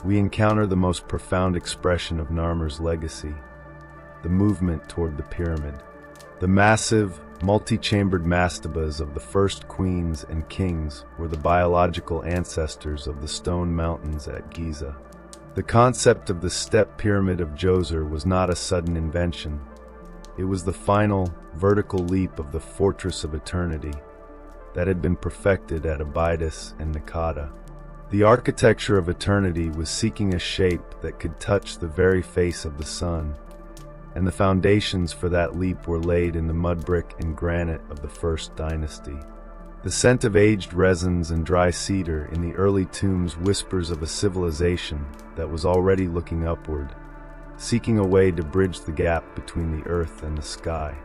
we encounter the most profound expression of Narmer's legacy, the movement toward the pyramid. The massive, multi-chambered mastabas of the first queens and kings were the biological ancestors of the stone mountains at Giza. The concept of the step pyramid of Djoser was not a sudden invention. It was the final, vertical leap of the fortress of eternity that had been perfected at Abydos and Nakata. The architecture of eternity was seeking a shape that could touch the very face of the sun, and the foundations for that leap were laid in the mud brick and granite of the first dynasty. The scent of aged resins and dry cedar in the early tombs whispers of a civilization that was already looking upward, seeking a way to bridge the gap between the earth and the sky.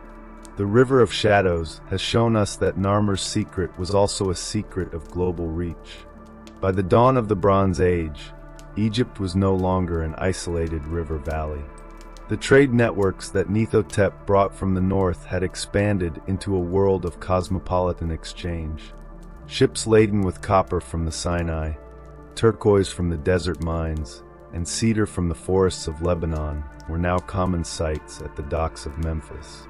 The River of Shadows has shown us that Narmer's secret was also a secret of global reach. By the dawn of the Bronze Age, Egypt was no longer an isolated river valley. The trade networks that Nephotep brought from the north had expanded into a world of cosmopolitan exchange. Ships laden with copper from the Sinai, turquoise from the desert mines, and cedar from the forests of Lebanon were now common sights at the docks of Memphis.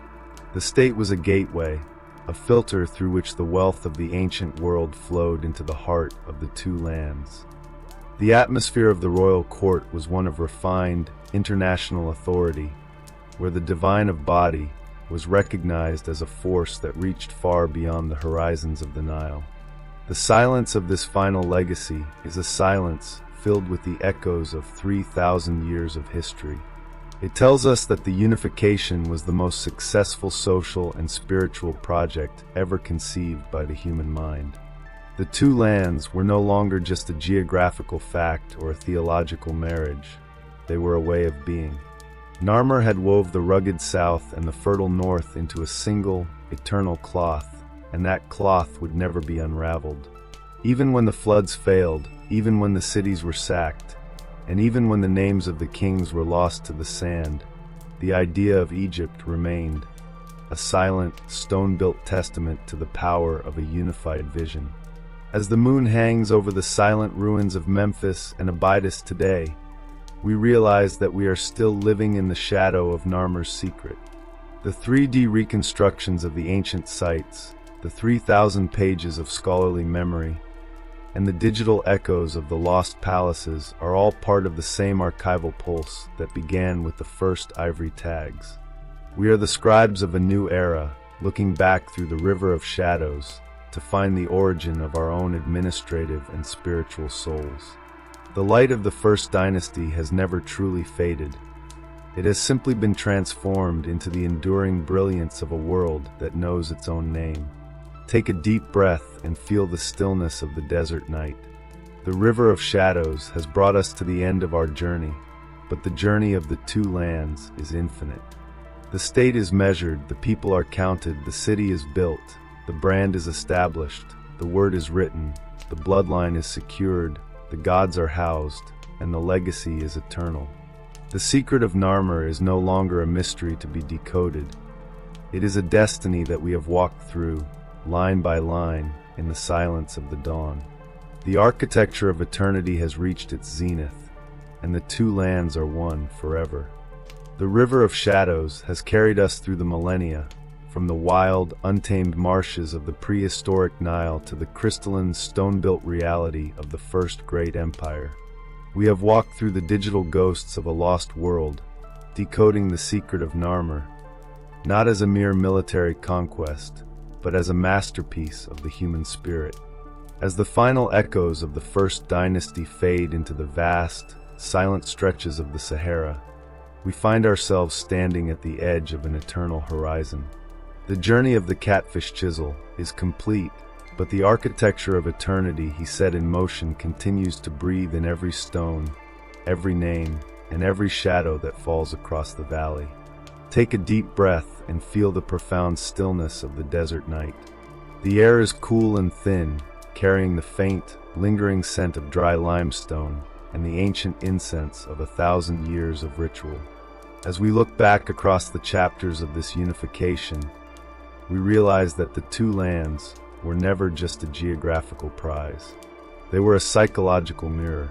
The state was a gateway, a filter through which the wealth of the ancient world flowed into the heart of the two lands. The atmosphere of the royal court was one of refined, international authority, where the divine of body was recognized as a force that reached far beyond the horizons of the Nile. The silence of this final legacy is a silence filled with the echoes of 3,000 years of history. It tells us that the unification was the most successful social and spiritual project ever conceived by the human mind. The two lands were no longer just a geographical fact or a theological marriage. They were a way of being. Narmer had wove the rugged south and the fertile north into a single, eternal cloth, and that cloth would never be unraveled. Even when the floods failed, even when the cities were sacked, and even when the names of the kings were lost to the sand, the idea of Egypt remained, a silent, stone-built testament to the power of a unified vision. As the moon hangs over the silent ruins of Memphis and Abydos today, we realize that we are still living in the shadow of Narmer's secret. The 3D reconstructions of the ancient sites, the 3,000 pages of scholarly memory, and the digital echoes of the lost palaces are all part of the same archival pulse that began with the first ivory tags. We are the scribes of a new era, looking back through the river of shadows to find the origin of our own administrative and spiritual souls. The light of the first dynasty has never truly faded. It has simply been transformed into the enduring brilliance of a world that knows its own name. Take a deep breath and feel the stillness of the desert night. The river of shadows has brought us to the end of our journey, but the journey of the two lands is infinite. The state is measured, the people are counted, the city is built, the brand is established, the word is written, the bloodline is secured, the gods are housed, and the legacy is eternal. The secret of Narmer is no longer a mystery to be decoded. It is a destiny that we have walked through, line by line, in the silence of the dawn. The architecture of eternity has reached its zenith, and the two lands are one forever. The river of shadows has carried us through the millennia, from the wild, untamed marshes of the prehistoric Nile to the crystalline, stone-built reality of the first great empire. We have walked through the digital ghosts of a lost world, decoding the secret of Narmer, not as a mere military conquest, but as a masterpiece of the human spirit. As the final echoes of the first dynasty fade into the vast, silent stretches of the Sahara, we find ourselves standing at the edge of an eternal horizon. The journey of the catfish chisel is complete, but the architecture of eternity he set in motion continues to breathe in every stone, every name, and every shadow that falls across the valley. Take a deep breath and feel the profound stillness of the desert night. The air is cool and thin, carrying the faint, lingering scent of dry limestone and the ancient incense of 1,000 years of ritual. As we look back across the chapters of this unification, we realize that the two lands were never just a geographical prize. They were a psychological mirror.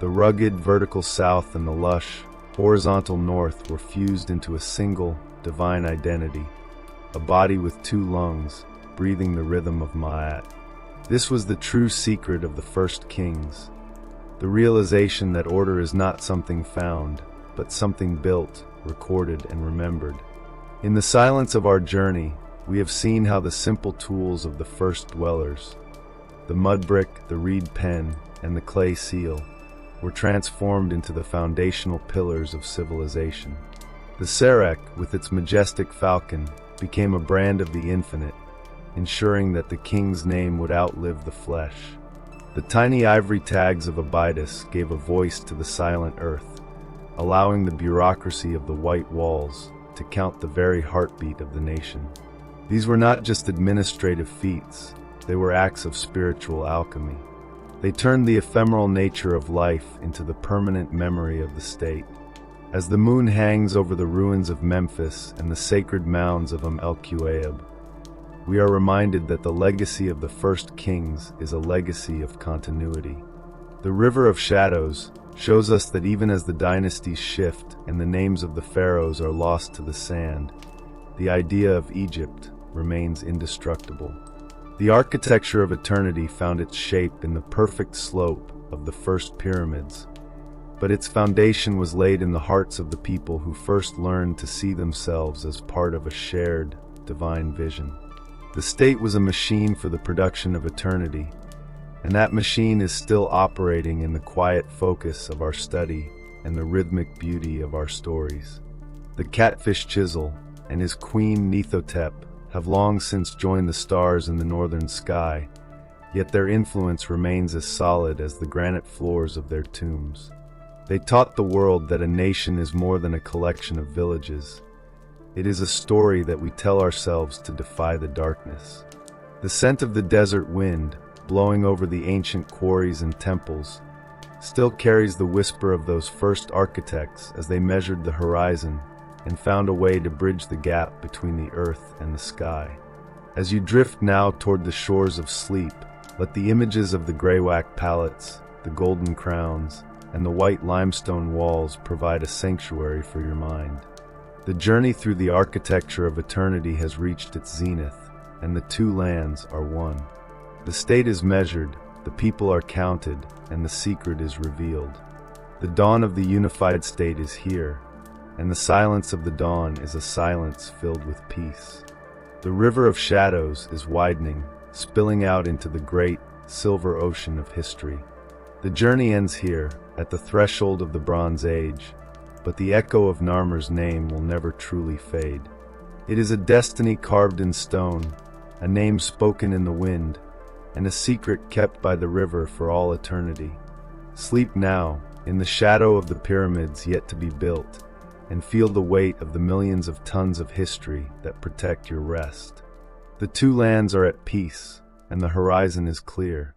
The rugged vertical south and the lush, horizontal north were fused into a single, divine identity, a body with two lungs, breathing the rhythm of Ma'at. This was the true secret of the first kings, the realization that order is not something found, but something built, recorded, and remembered. In the silence of our journey, we have seen how the simple tools of the first dwellers, the mud brick, the reed pen, and the clay seal, were transformed into the foundational pillars of civilization. The Serek, with its majestic falcon, became a brand of the infinite, ensuring that the king's name would outlive the flesh. The tiny ivory tags of Abydos gave a voice to the silent earth, allowing the bureaucracy of the white walls to count the very heartbeat of the nation. These were not just administrative feats, they were acts of spiritual alchemy. They turned the ephemeral nature of life into the permanent memory of the state. As the moon hangs over the ruins of Memphis and the sacred mounds of el-Quayab, we are reminded that the legacy of the first kings is a legacy of continuity. The River of Shadows shows us that even as the dynasties shift and the names of the pharaohs are lost to the sand, the idea of Egypt remains indestructible. The architecture of eternity found its shape in the perfect slope of the first pyramids, but its foundation was laid in the hearts of the people who first learned to see themselves as part of a shared, divine vision. The state was a machine for the production of eternity, And that machine is still operating in the quiet focus of our study and the rhythmic beauty of our stories. The catfish chisel and his queen Nithotep have long since joined the stars in the northern sky, yet their influence remains as solid as the granite floors of their tombs. They taught the world that a nation is more than a collection of villages. It is a story that we tell ourselves to defy the darkness. The scent of the desert wind, blowing over the ancient quarries and temples, still carries the whisper of those first architects as they measured the horizon and found a way to bridge the gap between the earth and the sky. As you drift now toward the shores of sleep, let the images of the greywacke palettes, the golden crowns, and the white limestone walls provide a sanctuary for your mind. The journey through the architecture of eternity has reached its zenith, and the two lands are one. The state is measured, the people are counted, and the secret is revealed. The dawn of the unified state is here, and the silence of the dawn is a silence filled with peace. The river of shadows is widening, spilling out into the great, silver ocean of history. The journey ends here, at the threshold of the Bronze Age, but the echo of Narmer's name will never truly fade. It is a destiny carved in stone, a name spoken in the wind, and a secret kept by the river for all eternity. Sleep now, in the shadow of the pyramids yet to be built, and feel the weight of the millions of tons of history that protect your rest. The two lands are at peace, and the horizon is clear.